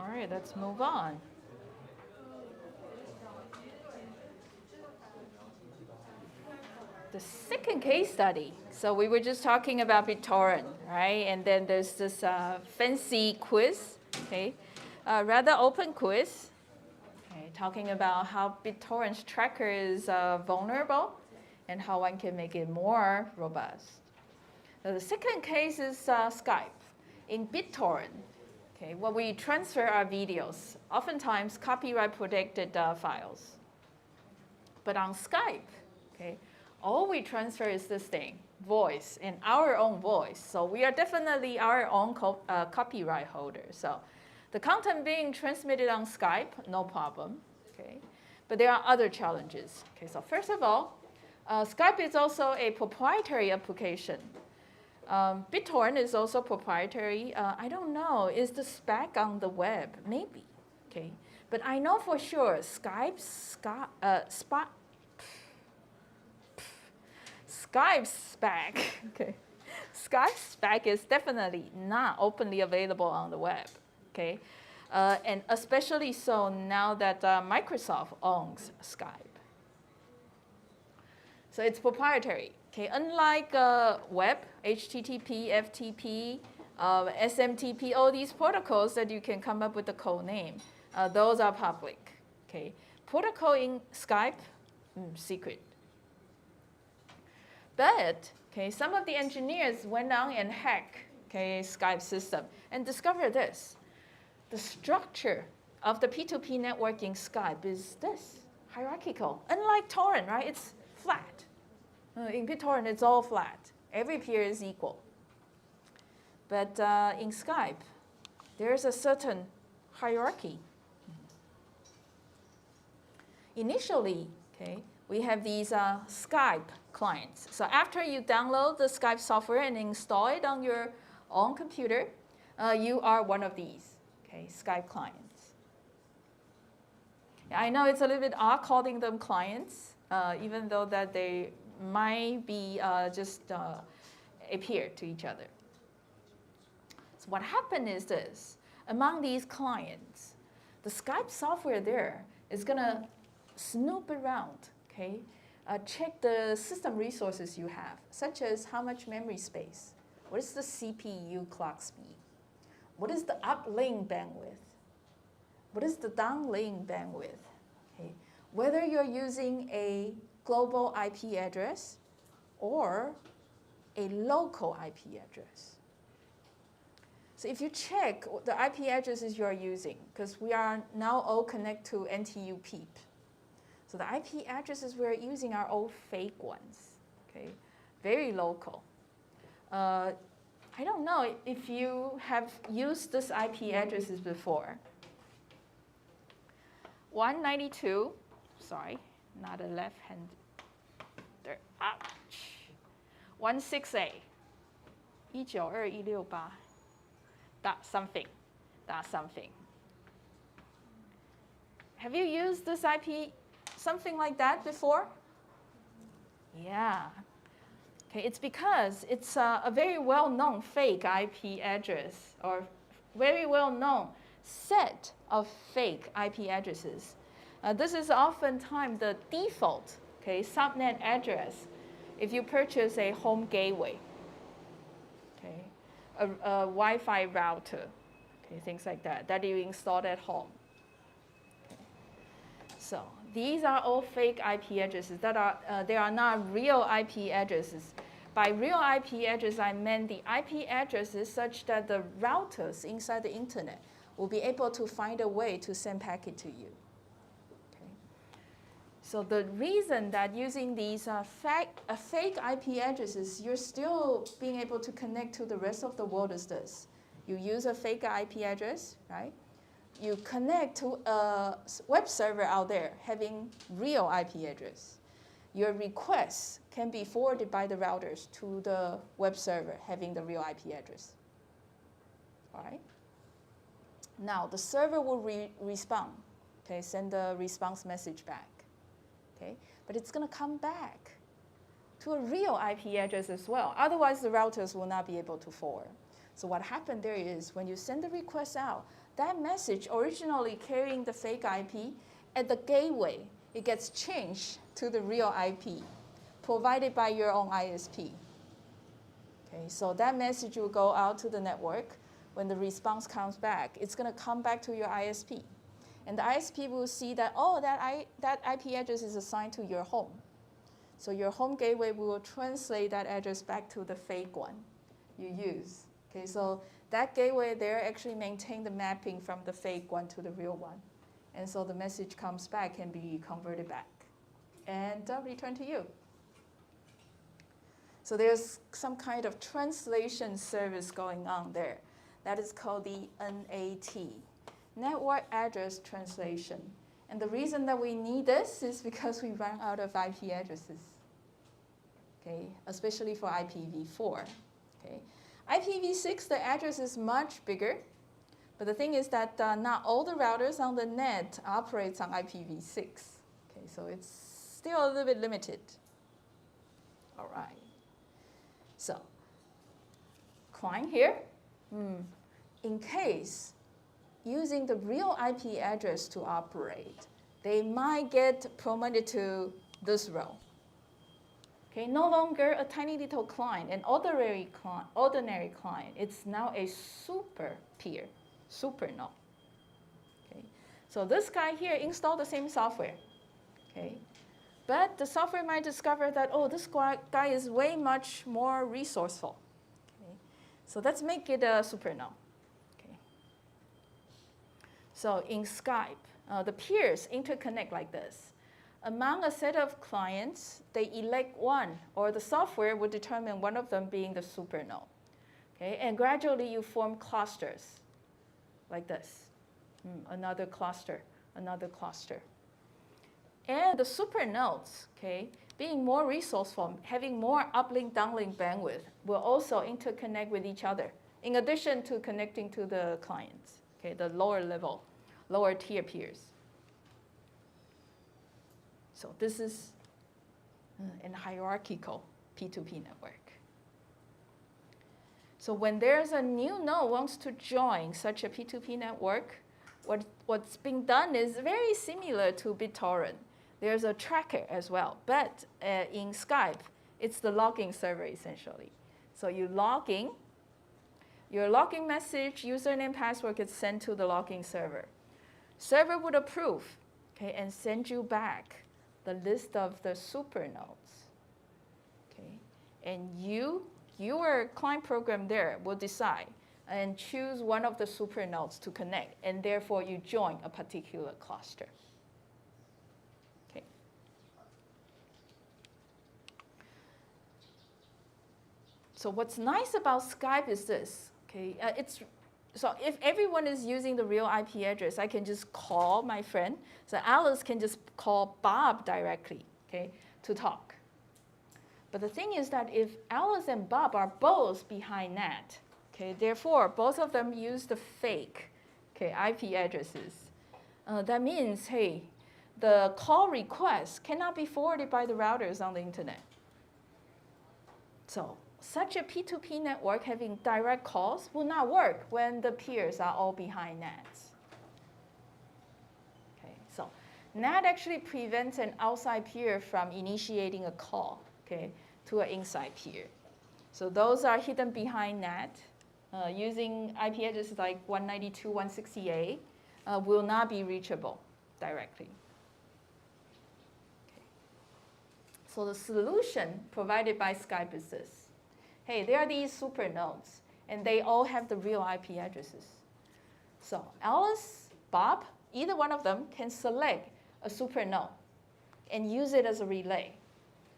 All right, let's move on. The second case study. So we were just talking about Bittorrent, right? And then there's this fancy quiz, okay? Rather open quiz, okay, talking about how Bittorrent's tracker is vulnerable and how one can make it more robust. Now, the second case is Skype. In Bittorrent, okay, when we transfer our videos, oftentimes copyright protected files. But on Skype, okay, all we transfer is this thing, voice, and our own voice. So we are definitely our own copyright holder. So the content being transmitted on Skype, no problem, okay? But there are other challenges. Okay, so first of all, Skype is also a proprietary application. Bittorrent is also proprietary. I don't know, is the spec on the web? Maybe, okay? But I know for sure Skype's spec, okay? Skype's spec is definitely not openly available on the web, okay? And especially so now that Microsoft owns Skype. So it's proprietary, okay? Unlike web, HTTP, FTP, SMTP, all these protocols that you can come up with the code name, those are public, okay? Protocol in Skype, secret. But, okay, some of the engineers went on and hacked, okay, Skype system and discovered this. The structure of the P2P network in Skype is this, hierarchical. Unlike torrent, right, it's flat. In BitTorrent, it's all flat. Every peer is equal. But in Skype, there's a certain hierarchy. Initially, okay, we have these Skype clients. So after you download the Skype software and install it on your own computer, you are one of these, okay, Skype clients. I know it's a little bit odd calling them clients, even though that they might be just a peer to each other. So what happened is this. Among these clients, the Skype software there is going to snoop around, okay? Check the system resources you have, such as how much memory space, what is the CPU clock speed, what is the uplink bandwidth, what is the downlink bandwidth, okay? Whether you're using a global IP address or a local IP address. So if you check the IP addresses you are using, because we are now all connected to NTU PEEP. So the IP addresses we're using are all fake ones, okay? Very local. I don't know if you have used this IP addresses before. 192, sorry, not a left-hander. Ouch. 16A. 192.168. Dot something. Dot something. Have you used this IP, something like that before? Yeah. Okay, it's because it's a very well-known fake IP address or very well-known set of fake IP addresses. This is oftentimes the default, okay, subnet address if you purchase a home gateway, okay, a Wi-Fi router, okay, things like that you installed at home. Okay. So these are all fake IP addresses that are, they are not real IP addresses. By real IP address, I meant the IP addresses such that the routers inside the internet will be able to find a way to send packet to you. So the reason that using these fake IP addresses, you're still being able to connect to the rest of the world is this. You use a fake IP address, right? You connect to a web server out there having real IP address. Your requests can be forwarded by the routers to the web server having the real IP address. All right? Now, the server will respond, okay, send a response message back. Okay? But it's going to come back to a real IP address as well. Otherwise, the routers will not be able to forward. So what happened there is when you send the request out, that message originally carrying the fake IP, at the gateway, it gets changed to the real IP provided by your own ISP. Okay, so that message will go out to the network. When the response comes back, it's going to come back to your ISP. And the ISP will see that, oh, that IP address is assigned to your home. So your home gateway will translate that address back to the fake one you use. Okay, so that gateway there actually maintain the mapping from the fake one to the real one. And so the message comes back and be converted back and returned to you. So there's some kind of translation service going on there. That is called the NAT, Network Address Translation. And the reason that we need this is because we run out of IP addresses, okay, especially for IPv4. Okay. IPv6, the address is much bigger, but the thing is that not all the routers on the net operates on IPv6. Okay, so it's still a little bit limited. All right. So, client here, in case using the real IP address to operate, they might get promoted to this row. Okay, no longer a tiny little client, an ordinary client. It's now a super peer, super node. Okay, so this guy here installed the same software. Okay, but the software might discover that, oh, this guy is way much more resourceful. Okay, so let's make it a super node. Okay, so in Skype, the peers interconnect like this. Among a set of clients, they elect one, or the software will determine one of them being the super node. Okay, and gradually you form clusters like this. Another cluster, another cluster. And the super nodes, okay, being more resourceful, having more uplink, downlink bandwidth, will also interconnect with each other, in addition to connecting to the clients, okay, the lower level, lower tier peers. So this is an hierarchical P2P network. So when there's a new node wants to join such a P2P network, what's being done is very similar to Bittorrent. There's a tracker as well, but in Skype, it's the login server essentially. So you log in, your login message, username, password gets sent to the login server. Server would approve, okay, and send you back the list of the super nodes, okay? And your client program there will decide and choose one of the super nodes to connect, and therefore you join a particular cluster, okay? So what's nice about Skype is this, okay? So if everyone is using the real IP address, I can just call my friend. So Alice can just call Bob directly, okay, to talk. But the thing is that if Alice and Bob are both behind NAT, okay, therefore both of them use the fake, okay, IP addresses. That means, hey, the call request cannot be forwarded by the routers on the internet. So such a P2P network having direct calls will not work when the peers are all behind NATs. Okay, so NAT actually prevents an outside peer from initiating a call, okay, to an inside peer. So those are hidden behind NAT. Using IP addresses like 192.168 will not be reachable directly. Okay. So the solution provided by Skype is this. Hey, there are these super nodes, and they all have the real IP addresses. So Alice, Bob, either one of them can select a super node and use it as a relay.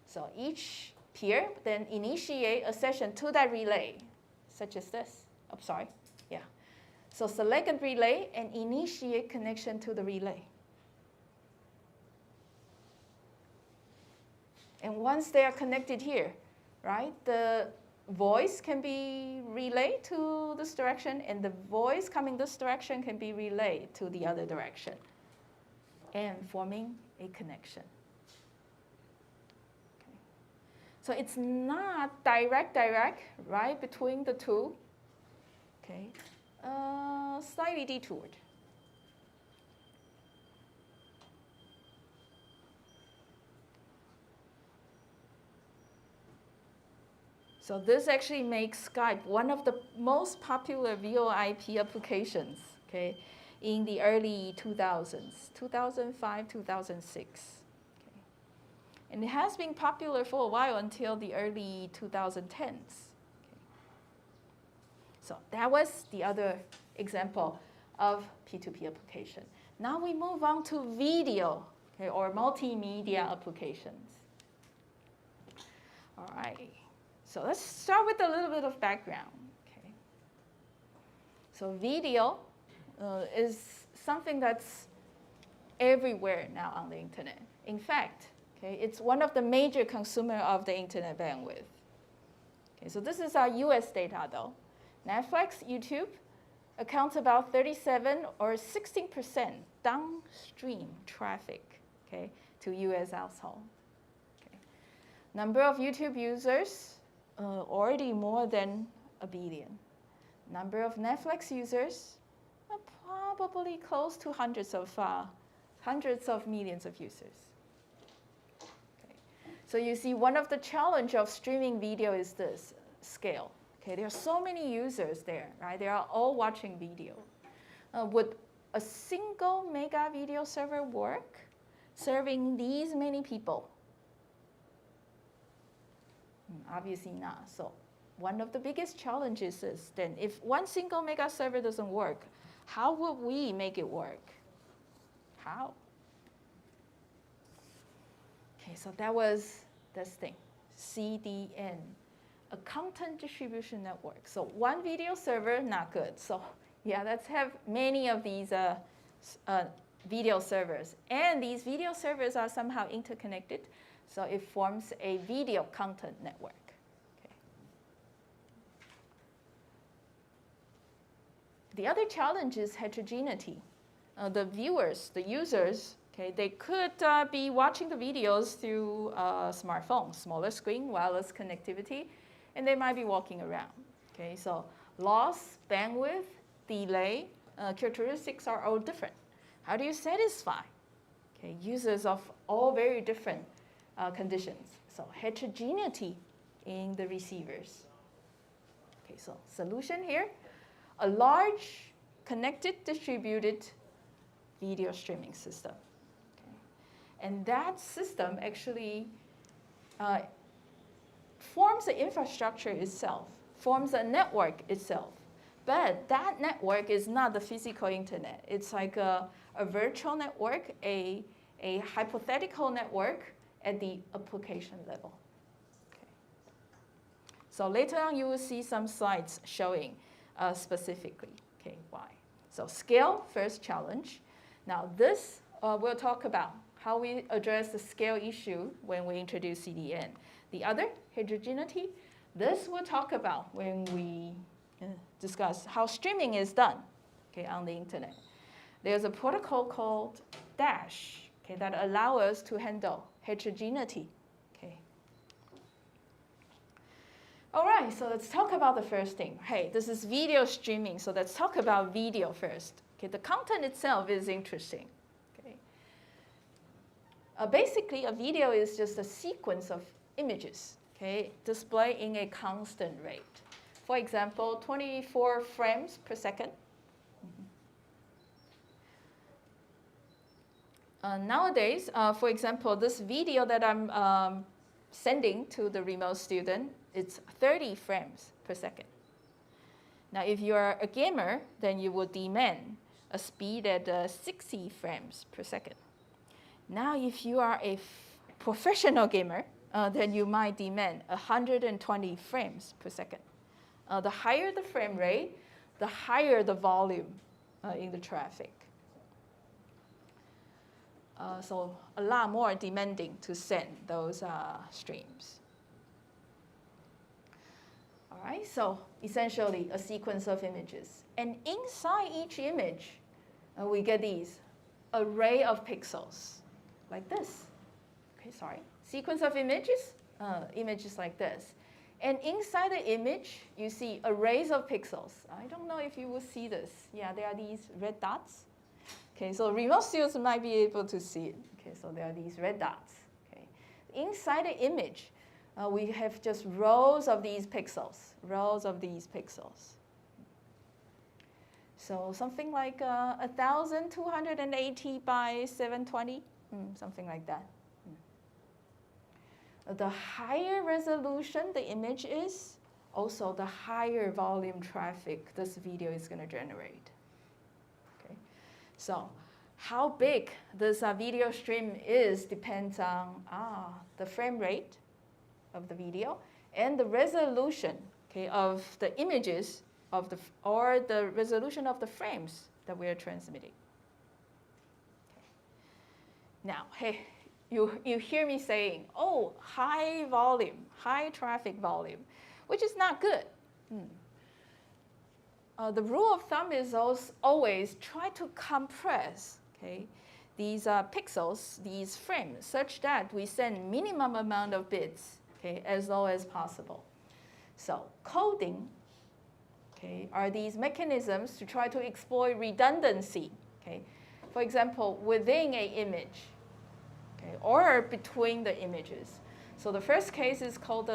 So each peer then initiate a session to that relay, such as this. Oh, sorry, yeah. So select a relay and initiate connection to the relay. And once they are connected here, right, the voice can be relayed to this direction, and the voice coming this direction can be relayed to the other direction, and forming a connection. Okay. So it's not direct, right, between the two, Okay, slightly detoured. So this actually makes Skype one of the most popular VoIP applications, okay, in the early 2000s, 2005, 2006. Okay. And it has been popular for a while until the early 2010s. Okay. So that was the other example of P2P application. Now we move on to video, okay, or multimedia applications. All right. So let's start with a little bit of background. Okay. So video is something that's everywhere now on the internet. In fact, okay, it's one of the major consumer of the internet bandwidth. Okay, so this is our US data though. Netflix, YouTube accounts about 37 or 16% downstream traffic, okay, to US household. Okay. Number of YouTube users, already more than 1 billion. Number of Netflix users, probably close to hundreds of millions of users. Okay. So you see, one of the challenge of streaming video is this scale. Okay, there are so many users there, right? They are all watching video. Would a single mega video server work serving these many people? Obviously not. So one of the biggest challenges is then if one single mega server doesn't work, how would we make it work? How? Okay, so that was this thing, CDN, a content distribution network. So one video server, not good. So yeah, let's have many of these video servers. And these video servers are somehow interconnected. So it forms a video content network. Okay. The other challenge is heterogeneity. The viewers, the users, okay, they could be watching the videos through a smartphone, smaller screen, wireless connectivity, and they might be walking around. Okay, so loss, bandwidth, delay, characteristics are all different. How do you satisfy users of all very different conditions? So heterogeneity in the receivers. Okay, so solution here, a large connected distributed video streaming system. Okay. And that system actually forms the infrastructure itself, forms a network itself. But that network is not the physical internet. It's like a virtual network, a hypothetical network at the application level. Okay. So later on, you will see some slides showing specifically, okay, why. So scale, first challenge. Now this, we'll talk about how we address the scale issue when we introduce CDN. The other, heterogeneity, this we'll talk about when we discuss how streaming is done, okay, on the internet. There's a protocol called Dash, okay, that allows us to handle heterogeneity. Okay. All right, so let's talk about the first thing. Hey, this is video streaming, so let's talk about video first. Okay, the content itself is interesting. Okay. Basically, a video is just a sequence of images, okay, displayed in a constant rate. For example, 24 frames per second. Nowadays, for example, this video that I'm sending to the remote student, it's 30 frames per second. Now, if you're a gamer, then you would demand a speed at 60 frames per second. Now, if you are a professional gamer, then you might demand 120 frames per second. The higher the frame rate, the higher the volume in the traffic. So a lot more demanding to send those streams. All right, so essentially a sequence of images. And inside each image, we get these array of pixels, like this. Okay, sorry. Sequence of images, images like this. And inside the image, you see arrays of pixels. I don't know if you will see this. Yeah, there are these red dots. Okay, so remote students might be able to see it. Okay, so there are these red dots. Okay, inside the image, we have just rows of these pixels, rows of these pixels. So something like 1,280 by 720, something like that. The higher resolution the image is, also the higher volume traffic this video is going to generate. Okay, so how big this video stream is depends on the frame rate of the video and the resolution, okay, of the images of or the resolution of the frames that we are transmitting. Okay. Now, hey, you hear me saying, oh, high volume, high traffic volume, which is not good. The rule of thumb is always try to compress, okay, these pixels, these frames, such that we send minimum amount of bits, okay, as low as possible. So coding, okay, are these mechanisms to try to exploit redundancy. Okay? For example, within an image, okay, or between the images. So the first case is called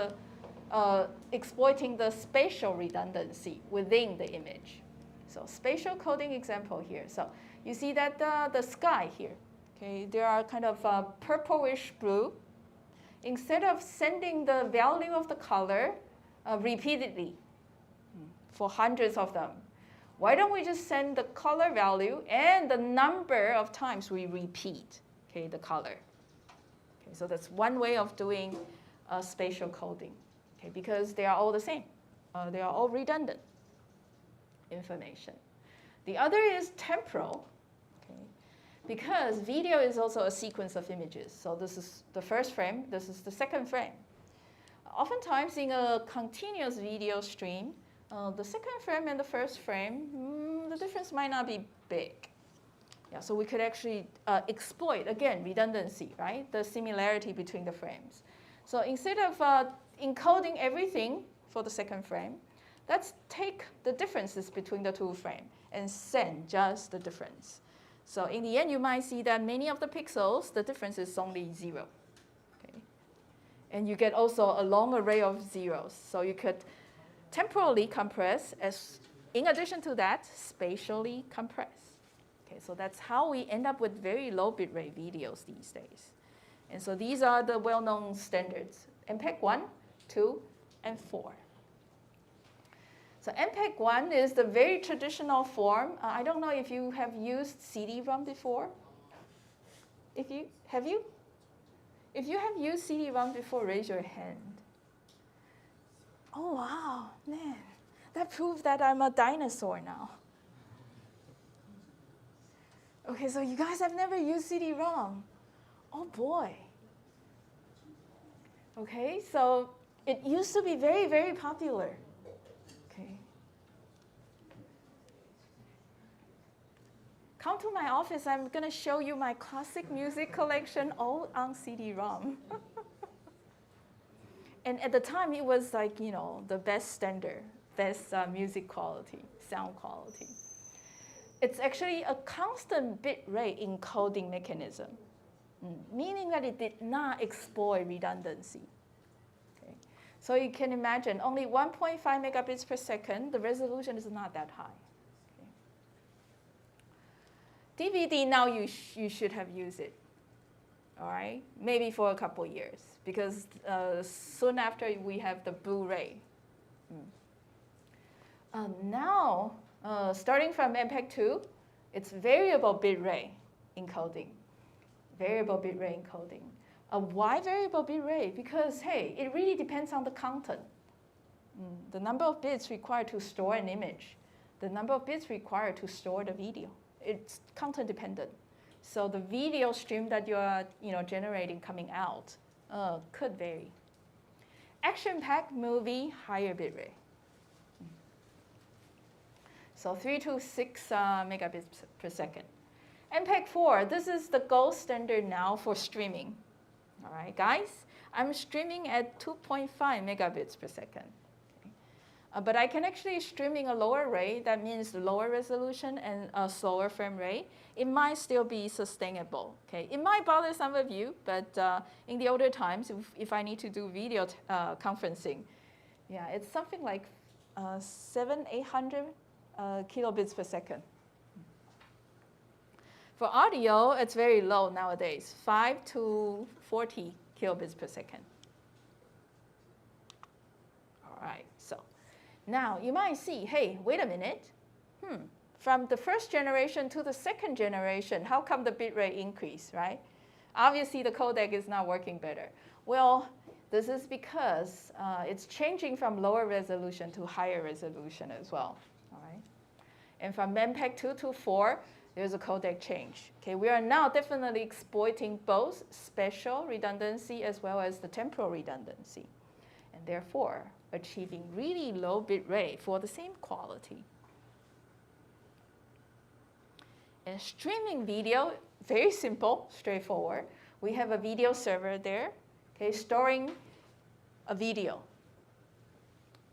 exploiting the spatial redundancy within the image. So spatial coding example here. So you see that the sky here, okay, there are kind of purplish blue. Instead of sending the value of the color repeatedly for hundreds of them, why don't we just send the color value and the number of times we repeat, okay, the color. Okay, so that's one way of doing spatial coding, okay, because they are all the same. They are all redundant information. The other is temporal, okay, because video is also a sequence of images. So this is the first frame, this is the second frame. Oftentimes in a continuous video stream, the second frame and the first frame, the difference might not be big. Yeah, so we could actually exploit, again, redundancy, right? The similarity between the frames. So instead of encoding everything for the second frame, let's take the differences between the two frames and send just the difference. So in the end, you might see that many of the pixels, the difference is only 0. Okay? And you get also a long array of zeros. So you could temporally compress, as in addition to that, spatially compress. Okay, so that's how we end up with very low bitrate videos these days. And so these are the well-known standards, MPEG 1, 2, and 4. So MPEG 1 is the very traditional form. I don't know if you have used CD-ROM before. Have you? If you have used CD-ROM before, raise your hand. Oh, wow, man. That proves that I'm a dinosaur now. Okay, so you guys have never used CD-ROM. Oh, boy. Okay, so it used to be very, very popular. Okay. Come to my office. I'm going to show you my classic music collection all on CD-ROM. And at the time, it was like, you know, the best standard, best music quality, sound quality. It's actually a constant bit rate encoding mechanism, meaning that it did not exploit redundancy. Okay. So you can imagine only 1.5 megabits per second, the resolution is not that high. Okay. DVD, now you should have used it, all right? Maybe for a couple years, because soon after we have the Blu-ray. Now, starting from MPEG 2, it's variable bitrate encoding. Variable bitrate encoding. Why variable bitrate? Because, hey, it really depends on the content. The number of bits required to store an image, the number of bits required to store the video. It's content dependent. So the video stream that you're generating coming out could vary. Action-packed movie, higher bitrate. So 3 to 6 megabits per second. MPEG 4, this is the gold standard now for streaming. All right, guys? I'm streaming at 2.5 megabits per second. Okay. But I can actually streaming a lower rate, that means lower resolution and a slower frame rate. It might still be sustainable. Okay. It might bother some of you, but in the older times, if I need to do video conferencing, yeah, it's something like 700-800 kilobits per second. For audio, it's very low nowadays, 5 to 40 kilobits per second. All right, so now you might see, hey, wait a minute. From the first generation to the second generation, how come the bitrate increased, right? Obviously, the codec is not working better. Well, this is because it's changing from lower resolution to higher resolution as well. All right? And from MPEG 2 to 4, there's a codec change. Okay, we are now definitely exploiting both spatial redundancy as well as the temporal redundancy, and therefore achieving really low bit rate for the same quality. And streaming video, very simple, straightforward. We have a video server there, okay, storing a video.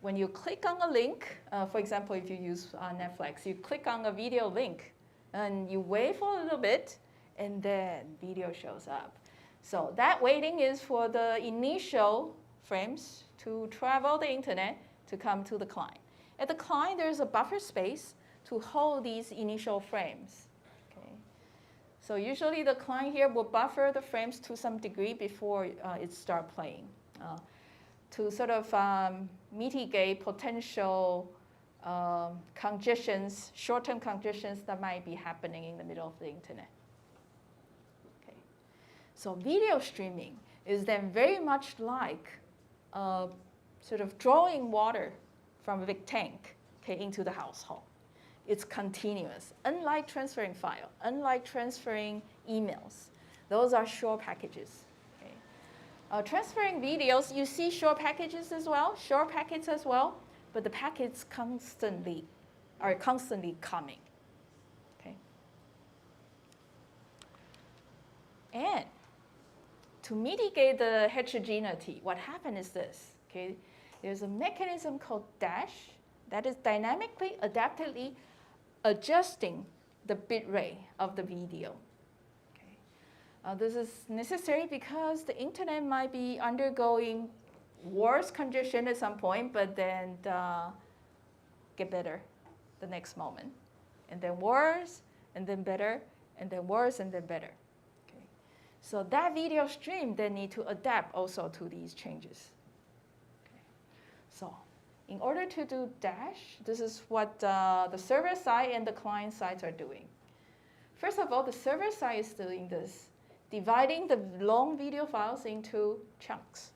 When you click on a link, for example, if you use Netflix, you click on a video link, and you wait for a little bit, and then video shows up. So that waiting is for the initial frames to travel the internet to come to the client. At the client, there's a buffer space to hold these initial frames. Okay. So usually the client here will buffer the frames to some degree before it starts playing to sort of mitigate potential congestions, short-term congestions that might be happening in the middle of the internet. Okay. So video streaming is then very much like sort of drawing water from a big tank, okay, into the household. It's continuous, unlike transferring file, unlike transferring emails. Those are short packages. Okay. Transferring videos, you see short packages as well, short packets as well. But the packets are constantly coming. Okay. And to mitigate the heterogeneity, what happened is this. Okay, there's a mechanism called dash that is dynamically, adaptively adjusting the bit rate of the video. Okay. This is necessary because the internet might be undergoing worse congestion at some point, but then get better the next moment. And then worse, and then better, and then worse, and then better. Okay. So that video stream then need to adapt also to these changes. Okay. So in order to do dash, this is what the server side and the client sides are doing. First of all, the server side is doing this, dividing the long video files into chunks.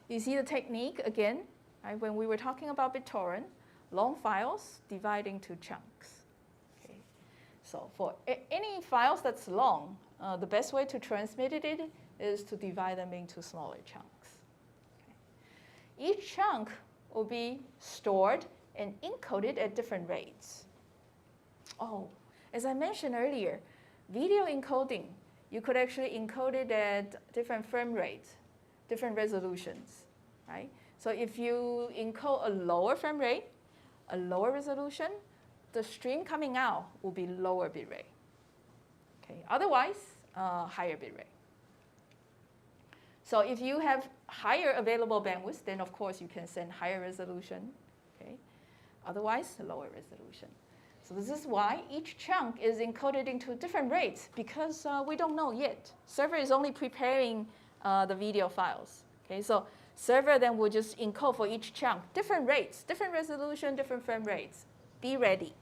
You see the technique again, right? When we were talking about Bittorrent, long files divide into chunks. Okay. So for any files that's long, the best way to transmit it is to divide them into smaller chunks. Okay. Each chunk will be stored and encoded at different rates. Oh, as I mentioned earlier, video encoding, you could actually encode it at different frame rates, different resolutions, right? So if you encode a lower frame rate, a lower resolution, the stream coming out will be lower bit rate. Okay. Otherwise, higher bit rate. So if you have higher available bandwidth, then of course you can send higher resolution. Okay. Otherwise, lower resolution. So this is why each chunk is encoded into different rates, because we don't know yet. Server is only preparing the video files. Okay, so server then will just encode for each chunk, different rates, different resolution, different frame rates. Be ready,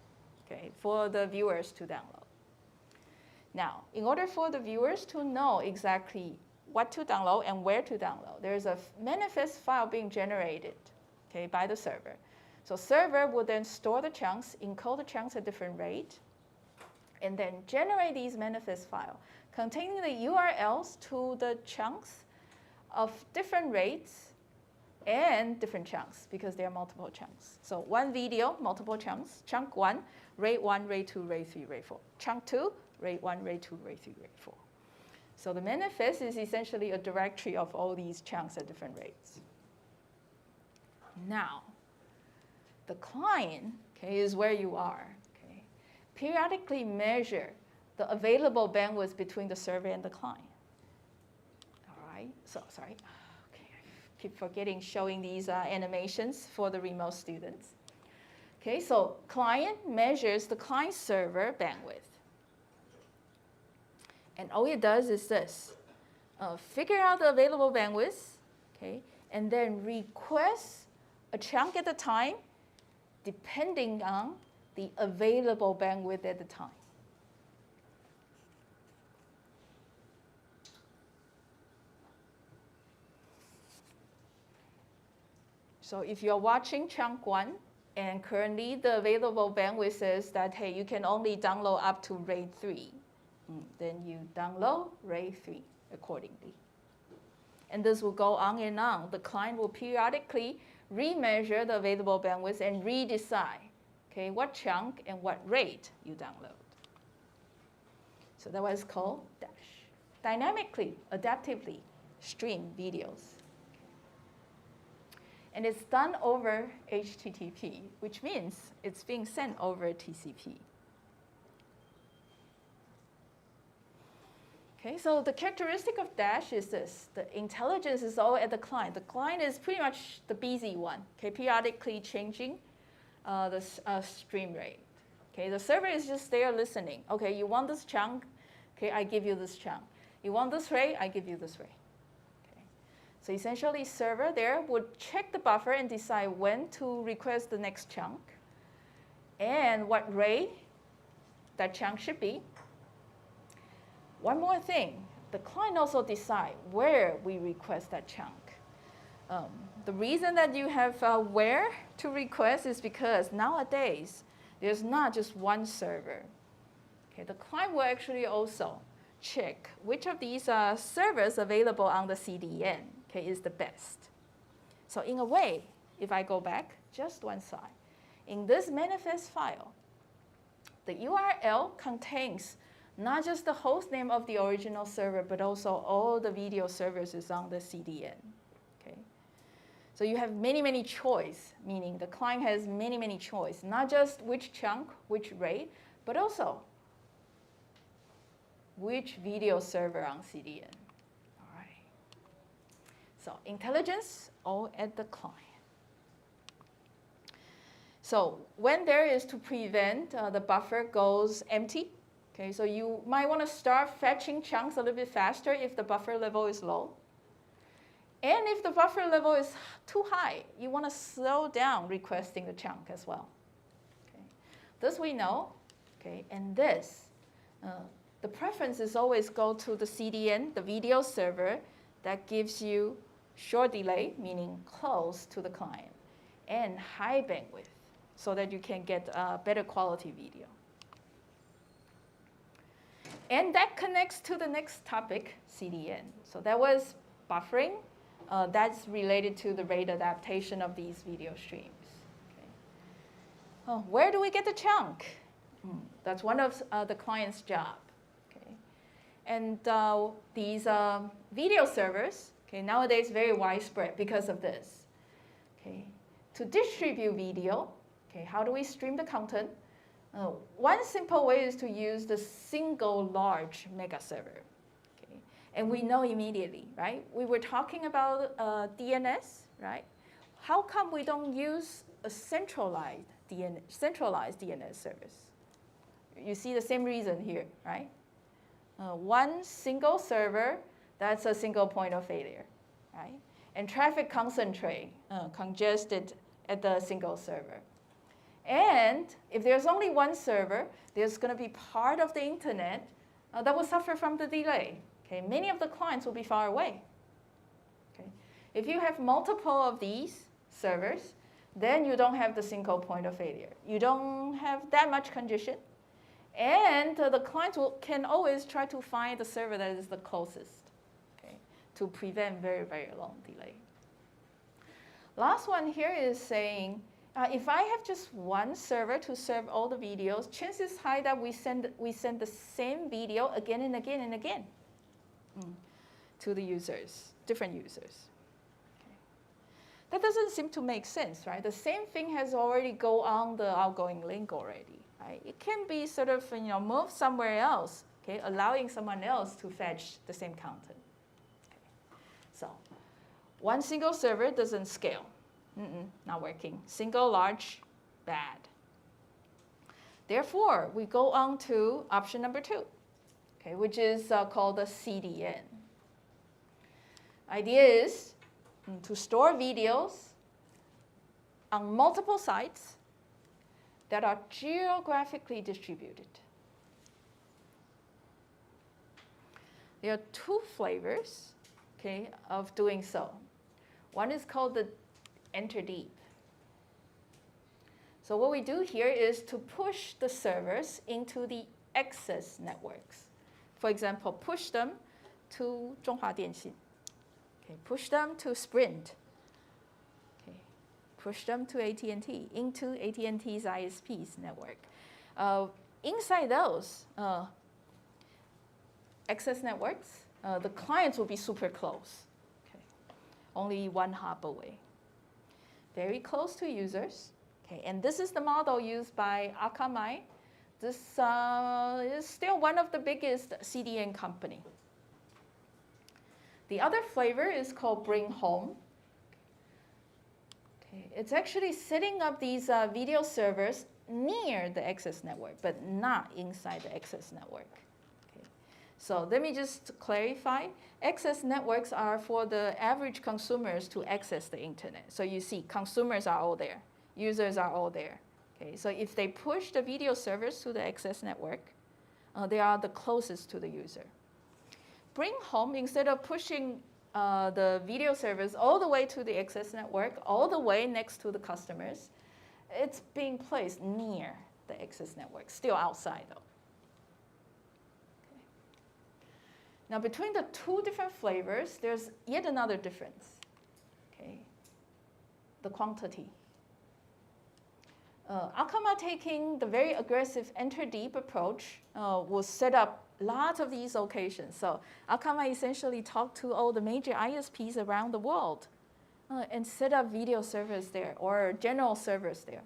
okay, for the viewers to download. Now, in order for the viewers to know exactly what to download and where to download, there's a manifest file being generated, okay, by the server. So server will then store the chunks, encode the chunks at different rate, and then generate these manifest file containing the URLs to the chunks of different rates and different chunks, because there are multiple chunks. So one video, multiple chunks. Chunk 1, rate 1, rate 2, rate 3, rate 4. Chunk 2, rate 1, rate 2, rate 3, rate 4. So the manifest is essentially a directory of all these chunks at different rates. Now, the client, okay, is where you are. Okay. Periodically measure the available bandwidth between the server and the client. All right, so sorry. Okay, I keep forgetting showing these animations for the remote students. Okay, so client measures the client server bandwidth. And all it does is this, figure out the available bandwidth, okay, and then request a chunk at a time depending on the available bandwidth at the time. So if you're watching chunk 1, and currently the available bandwidth says that, hey, you can only download up to RAID 3, then you download RAID 3 accordingly. And this will go on and on. The client will periodically remeasure the available bandwidth and redecide, okay, what chunk and what rate you download. So that was called dash. Dynamically, adaptively stream videos. And it's done over HTTP, which means it's being sent over TCP. Okay, so the characteristic of dash is this. The intelligence is all at the client. The client is pretty much the busy one, okay, periodically changing the stream rate. Okay, the server is just there listening. Okay, you want this chunk, okay, I give you this chunk. You want this rate, I give you this rate. Okay. So essentially, server there would check the buffer and decide when to request the next chunk and what rate that chunk should be. One more thing, the client also decide where we request that chunk. The reason that you have where to request is because nowadays, there's not just one server. Okay, the client will actually also check which of these servers available on the CDN, okay, is the best. So in a way, if I go back just one slide, in this manifest file, the URL contains not just the host name of the original server, but also all the video services on the CDN. Okay? So you have many, many choice, meaning the client has many, many choice, not just which chunk, which rate, but also which video server on CDN. All right. So intelligence all at the client. So when there is to prevent the buffer goes empty, okay, so you might want to start fetching chunks a little bit faster if the buffer level is low. And if the buffer level is too high, you want to slow down requesting the chunk as well. Okay. This we know, okay, and this, the preference is always go to the CDN, the video server, that gives you short delay, meaning close to the client, and high bandwidth, so that you can get better quality video. And that connects to the next topic, CDN. So that was buffering. That's related to the rate adaptation of these video streams. Okay. Oh, where do we get the chunk? That's one of the client's job. Okay. And these video servers, okay, nowadays very widespread because of this. Okay. To distribute video, okay, how do we stream the content? One simple way is to use the single large mega server. Okay? And we know immediately, right? We were talking about DNS, right? How come we don't use a centralized DNS service? You see the same reason here, right? One single server, that's a single point of failure, right? And traffic congested at the single server. And if there's only one server, there's going to be part of the internet that will suffer from the delay. Okay? Many of the clients will be far away. Okay? If you have multiple of these servers, then you don't have the single point of failure. You don't have that much congestion. And the clients can always try to find the server that is the closest, okay, to prevent very, very long delay. Last one here is saying, if I have just one server to serve all the videos, chances high that we send the same video again and again and again. to the users, different users. Okay. That doesn't seem to make sense, right? The same thing has already go on the outgoing link already, right? It can be sort of moved somewhere else, okay, allowing someone else to fetch the same content. Okay. So one single server doesn't scale. Not working. Single large, bad. Therefore, we go on to option number 2, okay, which is called the CDN. Idea is to store videos on multiple sites that are geographically distributed. There are 2 flavors, okay, of doing so. One is called the enter deep. So what we do here is to push the servers into the access networks. For example, push them to 中华电信. Okay, push them to Sprint. Okay, push them to AT&T, into AT&T's ISP's network. Inside those access networks, the clients will be super close. Okay, only 1 hop away. Very close to users. Okay, and this is the model used by Akamai. This is still one of the biggest CDN company. The other flavor is called Bring Home. Okay, it's actually setting up these video servers near the access network, but not inside the access network. Okay. So let me just clarify. Access networks are for the average consumers to access the internet. So you see, consumers are all there. Users are all there. Okay, so if they push the video servers to the access network, they are the closest to the user. Bring Home, instead of pushing the video servers all the way to the access network, all the way next to the customers, it's being placed near the access network, still outside though. Okay. Now between the 2 different flavors, there's yet another difference. Okay. The quantity. Akamai, taking the very aggressive enter deep approach, will set up lots of these locations. So Akamai essentially talked to all the major ISPs around the world and set up video servers there or general servers there.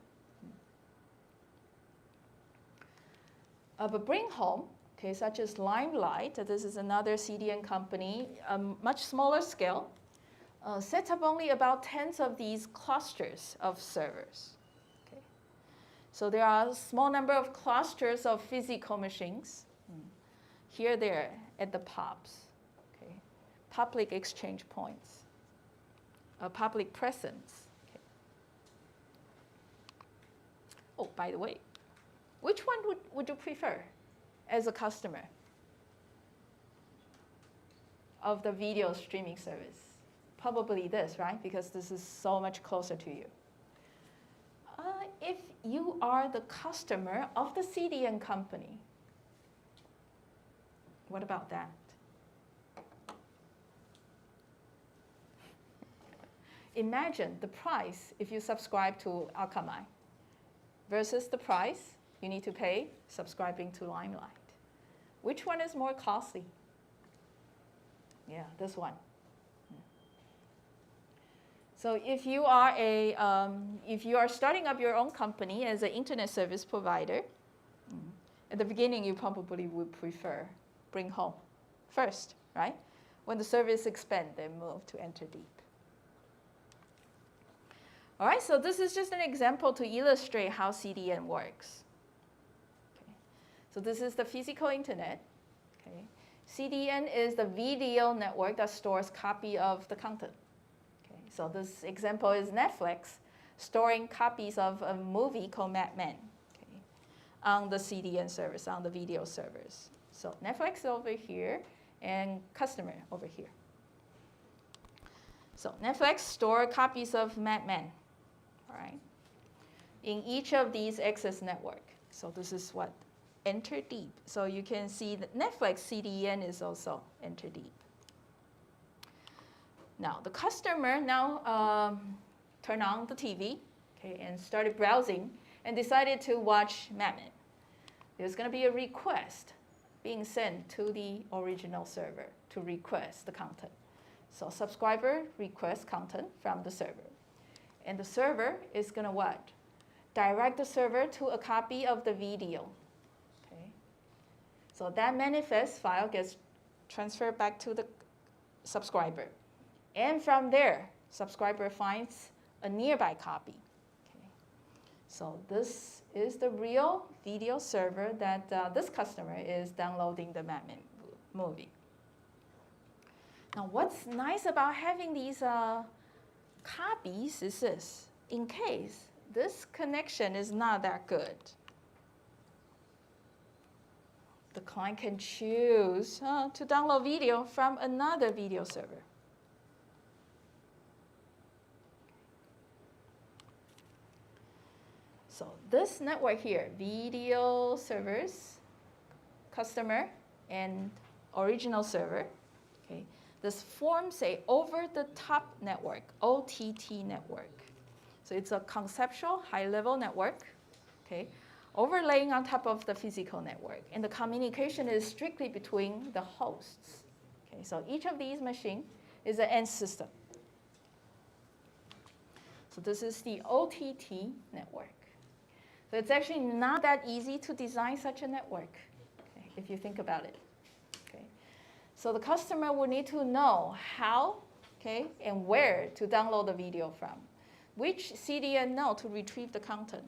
But Bring Home, okay, such as Limelight, this is another CDN company, much smaller scale, sets up only about tens of these clusters of servers. So there are a small number of clusters of physical machines. Here, there, at the POPs, okay? Public exchange points, public presence. Okay. Oh, by the way, which one would you prefer as a customer of the video streaming service? Probably this, right? Because this is so much closer to you. If you are the customer of the CDN company, what about that? Imagine the price if you subscribe to Akamai versus the price you need to pay subscribing to Limelight. Which one is more costly? Yeah, this one. So if you are starting up your own company as an internet service provider, at the beginning you probably would prefer Bring Home first, right? When the service expands, then move to enter deep. All right, so this is just an example to illustrate how CDN works. Okay. So this is the physical internet. Okay. CDN is the video network that stores copy of the content. So this example is Netflix storing copies of a movie called Mad Men, okay, on the CDN service, on the video servers. So Netflix over here and customer over here. So Netflix store copies of Mad Men, all right, in each of these access network. So this is what enter deep. So you can see that Netflix CDN is also enter deep. Now, the customer now turned on the TV, okay, and started browsing and decided to watch Mad Men. There's going to be a request being sent to the original server to request the content. So subscriber requests content from the server. And the server is going to what? Direct the server to a copy of the video. Okay? So that manifest file gets transferred back to the subscriber. And from there, subscriber finds a nearby copy. Okay? So this is the real video server that this customer is downloading the Mad Men movie. Now, what's nice about having these copies is this. In case this connection is not that good, the client can choose to download video from another video server. So this network here, video servers, customer, and original server, okay, this forms a over-the-top network, OTT network. So it's a conceptual high-level network, okay, overlaying on top of the physical network. And the communication is strictly between the hosts. Okay, so each of these machines is an end system. So this is the OTT network. So it's actually not that easy to design such a network, okay, if you think about it. Okay. So the customer will need to know how, okay, and where to download the video from, which CDN node to retrieve the content.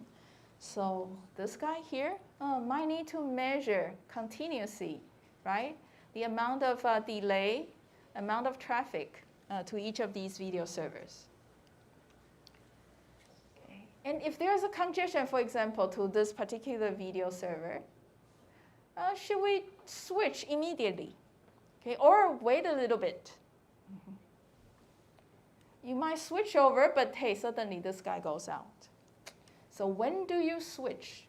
So this guy here might need to measure continuously, right, the amount of delay, amount of traffic to each of these video servers. And if there's a congestion, for example, to this particular video server, should we switch immediately? Okay, or wait a little bit? You might switch over, but hey, suddenly this guy goes out. So when do you switch?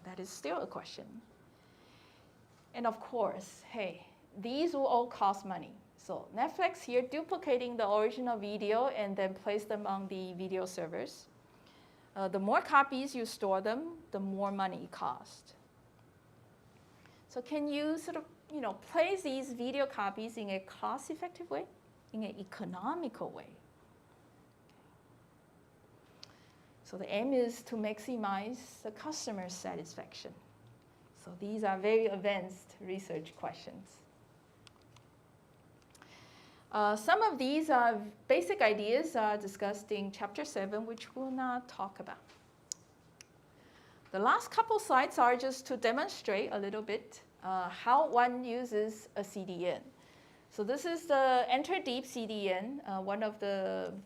That is still a question. And of course, hey, these will all cost money. So Netflix here duplicating the original video and then place them on the video servers. The more copies you store them, the more money it costs. So can you sort of, place these video copies in a cost-effective way, in an economical way? So the aim is to maximize the customer satisfaction. So these are very advanced research questions. Some of these basic ideas are discussed in Chapter 7, which we'll not talk about. The last couple slides are just to demonstrate a little bit how one uses a CDN. So this is the Enter Deep CDN,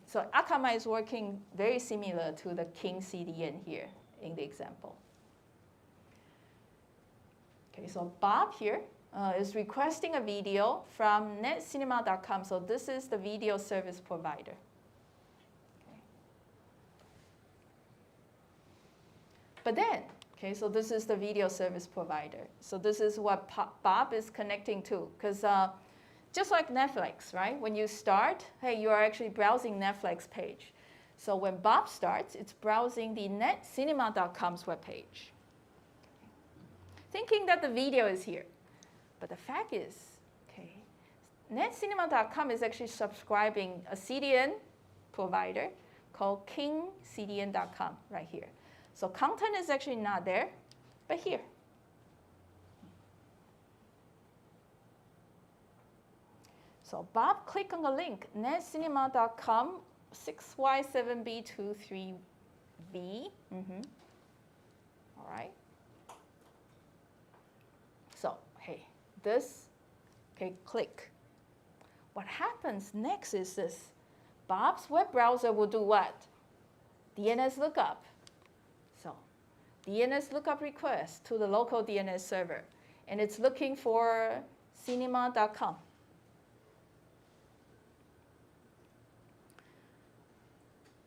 so Akamai is working very similar to the King CDN here in the example. Okay, so Bob here is requesting a video from netcinema.com. So this is the video service provider. Okay. But then, okay, so this is the video service provider. So this is what Bob is connecting to. Because just like Netflix, right? When you start, hey, you are actually browsing Netflix page. So when Bob starts, it's browsing the netcinema.com's webpage, thinking that the video is here. But the fact is, okay, netcinema.com is actually subscribing a CDN provider called kingcdn.com right here. So content is actually not there, but here. So Bob click on the link, netcinema.com 6Y7B23B. All right. So, hey, this, okay, click. What happens next is this. Bob's web browser will do what? DNS lookup. So, DNS lookup request to the local DNS server. And it's looking for cinema.com.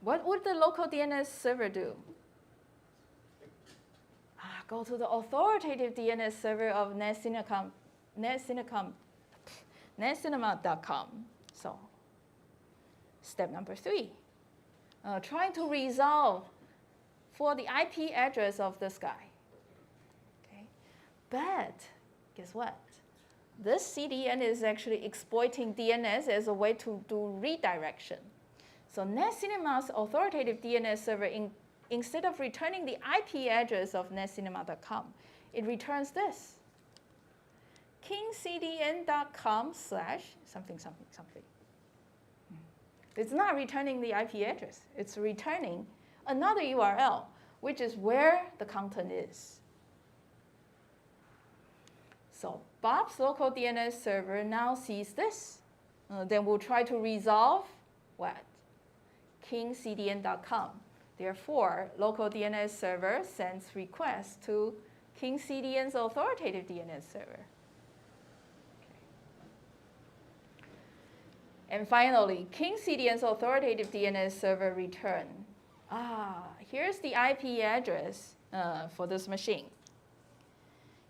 What would the local DNS server do? Go to the authoritative DNS server of netcinema.com. So, step number 3, trying to resolve for the IP address of this guy. Okay, but guess what? this CDN is actually exploiting DNS as a way to do redirection. So NetCinema's authoritative DNS server, instead of returning the IP address of netcinema.com, it returns this: kingcdn.com/something, something, something. It's not returning the IP address. It's returning another URL, which is where the content is. So Bob's local DNS server now sees this. Then we'll try to resolve what? kingcdn.com. Therefore, local DNS server sends requests to kingcdn's authoritative DNS server. And finally, kingcdn's authoritative DNS server return. Here's the IP address for this machine.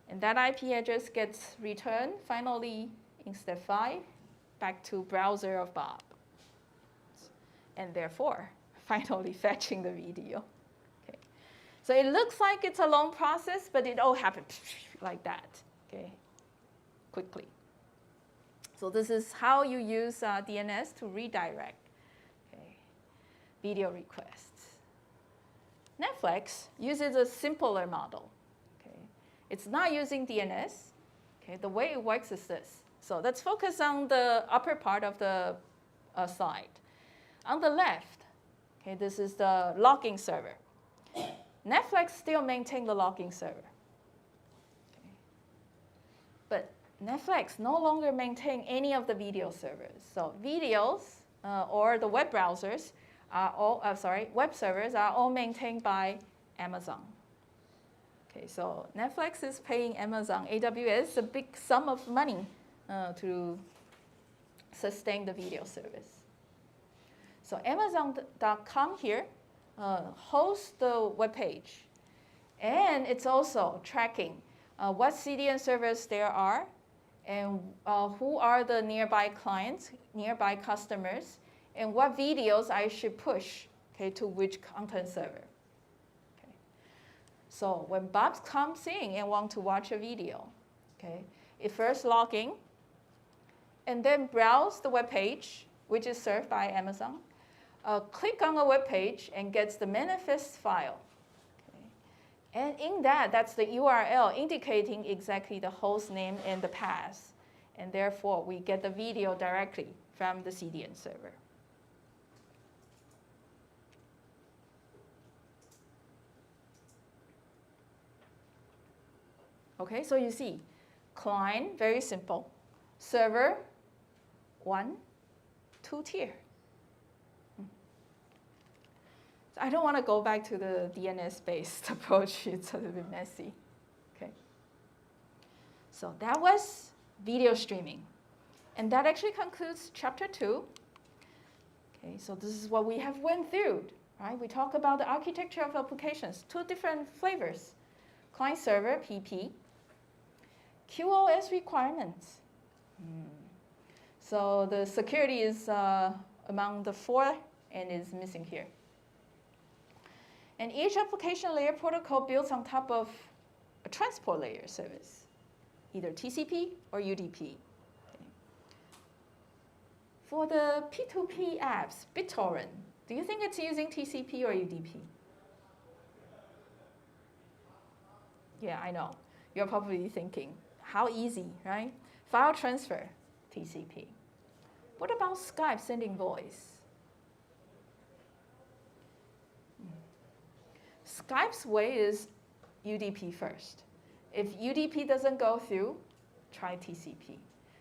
And that IP address gets returned finally in step 5 back to browser of Bob. And therefore, finally fetching the video. Okay. So it looks like it's a long process, but it all happened like that, okay, quickly. So this is how you use DNS to redirect video requests. Netflix uses a simpler model. Okay. It's not using DNS. Okay. The way it works is this. So let's focus on the upper part of the slide. On the left, okay, this is the logging server. Netflix still maintains the logging server. Okay. But Netflix no longer maintains any of the video servers. So videos or the web browsers are all, web servers are all maintained by Amazon. Okay, so Netflix is paying Amazon, AWS, a big sum of money to sustain the video service. So Amazon.com here hosts the web page. And it's also tracking what CDN servers there are and who are the nearby clients, nearby customers, and what videos I should push, okay, to which content server. Okay. So when Bob comes in and wants to watch a video, okay, it first log in and then browse the web page, which is served by Amazon. Click on a web page and gets the manifest file. Okay. And in that, that's the URL indicating exactly the host name and the path. And therefore, we get the video directly from the CDN server. Okay, so you see, client, very simple. Server, 1, 2 tier. So I don't want to go back to the DNS-based approach. It's a little bit messy. Okay. So that was video streaming. And that actually concludes chapter 2. Okay, so this is what we have went through, right? We talk about the architecture of applications, 2 different flavors. Client server, PP. QoS requirements. So the security is among the 4 and is missing here. And each application layer protocol builds on top of a transport layer service, either TCP or UDP. Okay. For the P2P apps, Bittorrent, do you think it's using TCP or UDP? Yeah, I know. You're probably thinking, how easy, right? File transfer, TCP. What about Skype sending voice? Skype's way is UDP first. If UDP doesn't go through, try TCP.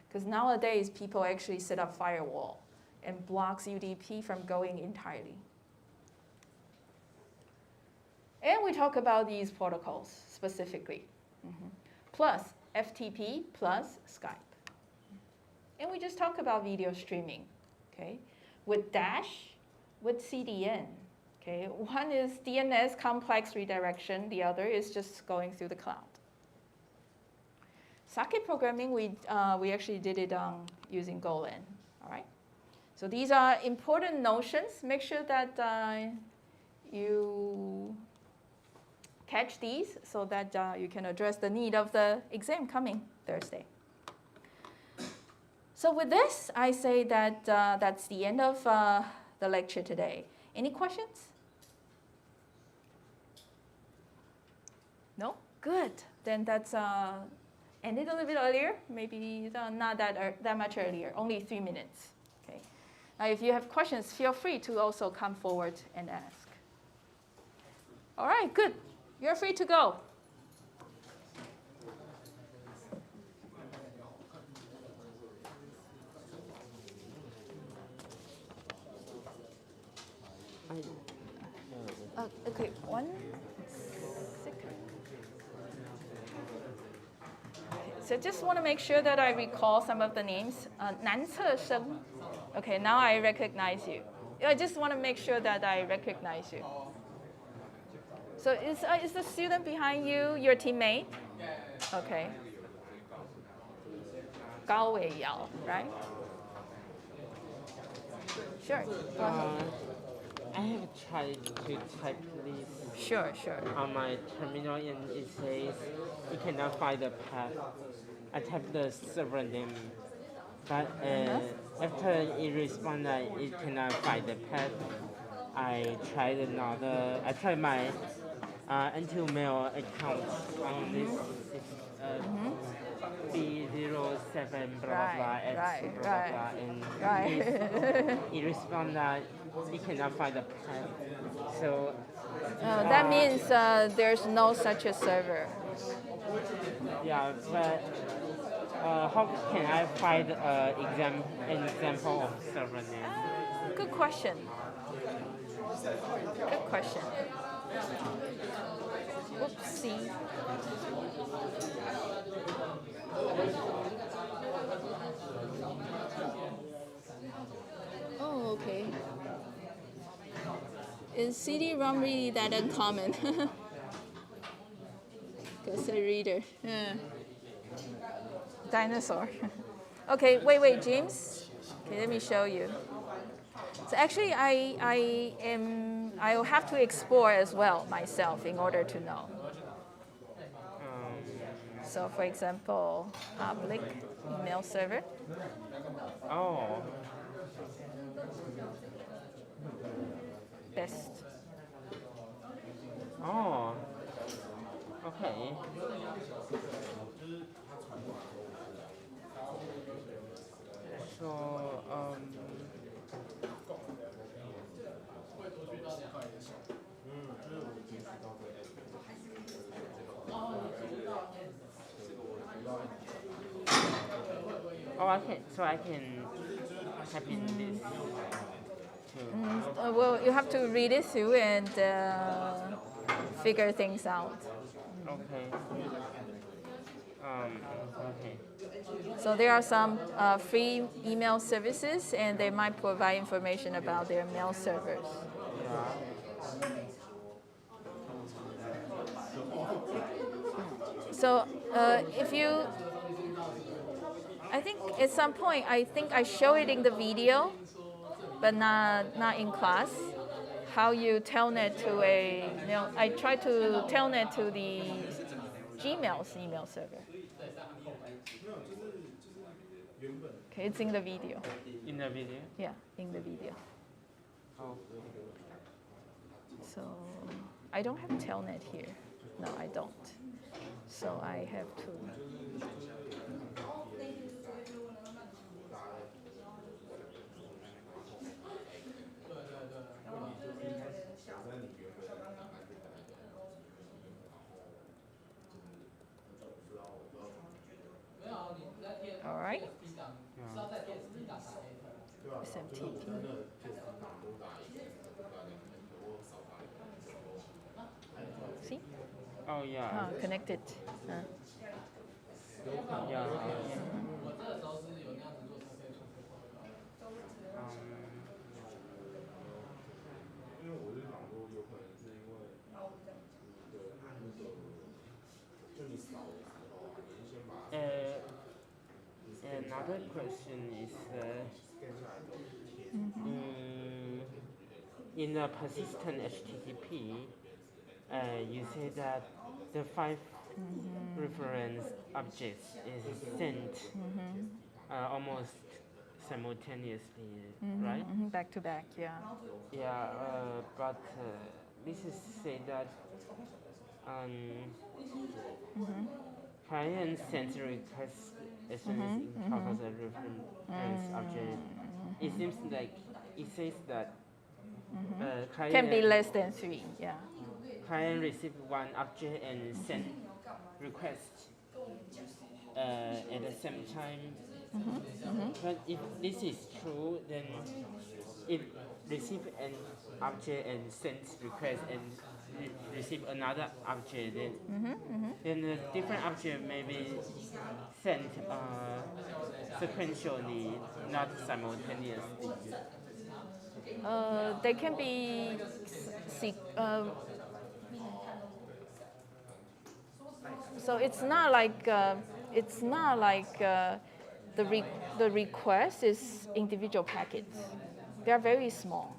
Because nowadays, people actually set up firewall and blocks UDP from going entirely. And we talk about these protocols specifically. Plus FTP plus Skype. And we just talk about video streaming, okay? With Dash, with CDN. Okay, one is DNS complex redirection. The other is just going through the cloud. Socket programming, we actually did it using Golang. All right. So these are important notions. Make sure that you catch these so that you can address the need of the exam coming Thursday. So with this, I say that that's the end of the lecture today. Any questions? No? Good. Then that's ended a little bit earlier. Maybe not that much earlier. Only 3 minutes. Okay. Now, if you have questions, feel free to also come forward and ask. All right. Good. You're free to go. Okay, 1 second. So just want to make sure that I recall some of the names. 南侧生. Okay, now I recognize you. I just want to make sure that I recognize you. So is the student behind you your teammate? Okay. Gao Wei Yao, right? Sure. Go ahead. I have tried to type this Sure. on my terminal and it says you cannot find the path. I typed the server name, but after it responds that it cannot find the path, I tried my Mail account on this B07 blah blah blah at blah blah and it responds that it cannot find the path. So that means there's no such a server. yeah, but how can I find an example of server name? Good question. Oopsie. Oh, okay. Is CD-ROM really that uncommon? Because a reader. Yeah. Dinosaur. Okay, wait, James. Okay, let me show you. So actually, I will have to explore as well myself in order to know. So for example, public email server. Oh. Best. Oh. Okay. So I can type in this too. Well, you have to read it through and figure things out. Okay. Okay. So there are some free email services, and they might provide information about their mail servers. So I think at some point, I think I show it in the video, but not in class. How you telnet to I try to telnet to the Gmail's email server. Okay, it's in the video. In the video? Yeah, in the video. Oh. So I don't have telnet here. No, I don't. So I have to. All right. SMTP. See? Oh yeah. Connected. Yeah. Another question is in the persistent HTTP, you say that the 5 reference objects is sent almost simultaneously, right? Back to back, yeah. Yeah, but this is say that client sends request as soon as encounters a reference object. It seems like it says that client Can be less than 3, yeah. client receive one object and send request at the same time. But if this is true, then it receive an object and sends request and receive another object, then the different object may be sent sequentially, not simultaneously. They can be so it's not like the request is individual packets. They are very small.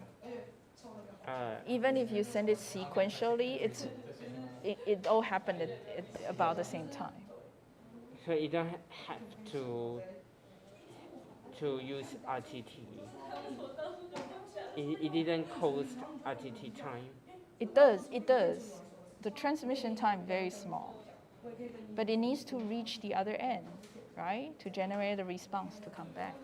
Even if you send it sequentially, it all happened at about the same time. So you don't have to use RTT. It didn't cost RTT time. It does. The transmission time very small, but it needs to reach the other end, right, to generate a response to come back.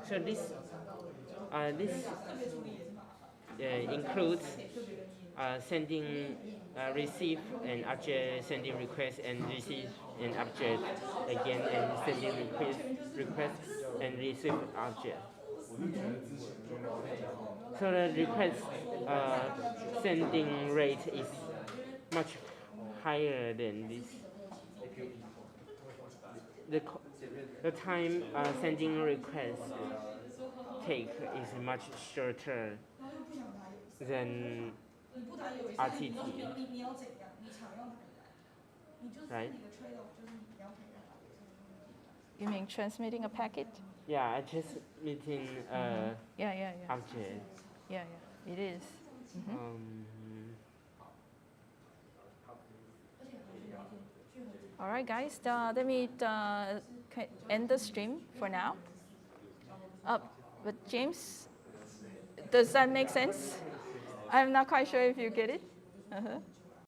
So this includes sending receive an object, sending request and receive an object again, and sending request and receive object. So the request sending rate is much higher than this. The time sending request take is much shorter than RTT, right? You mean transmitting a packet? Yeah, transmitting Yeah. object. Yeah, it is. All right, guys, let me end the stream for now. But James, does that make sense? I'm not quite sure if you get it.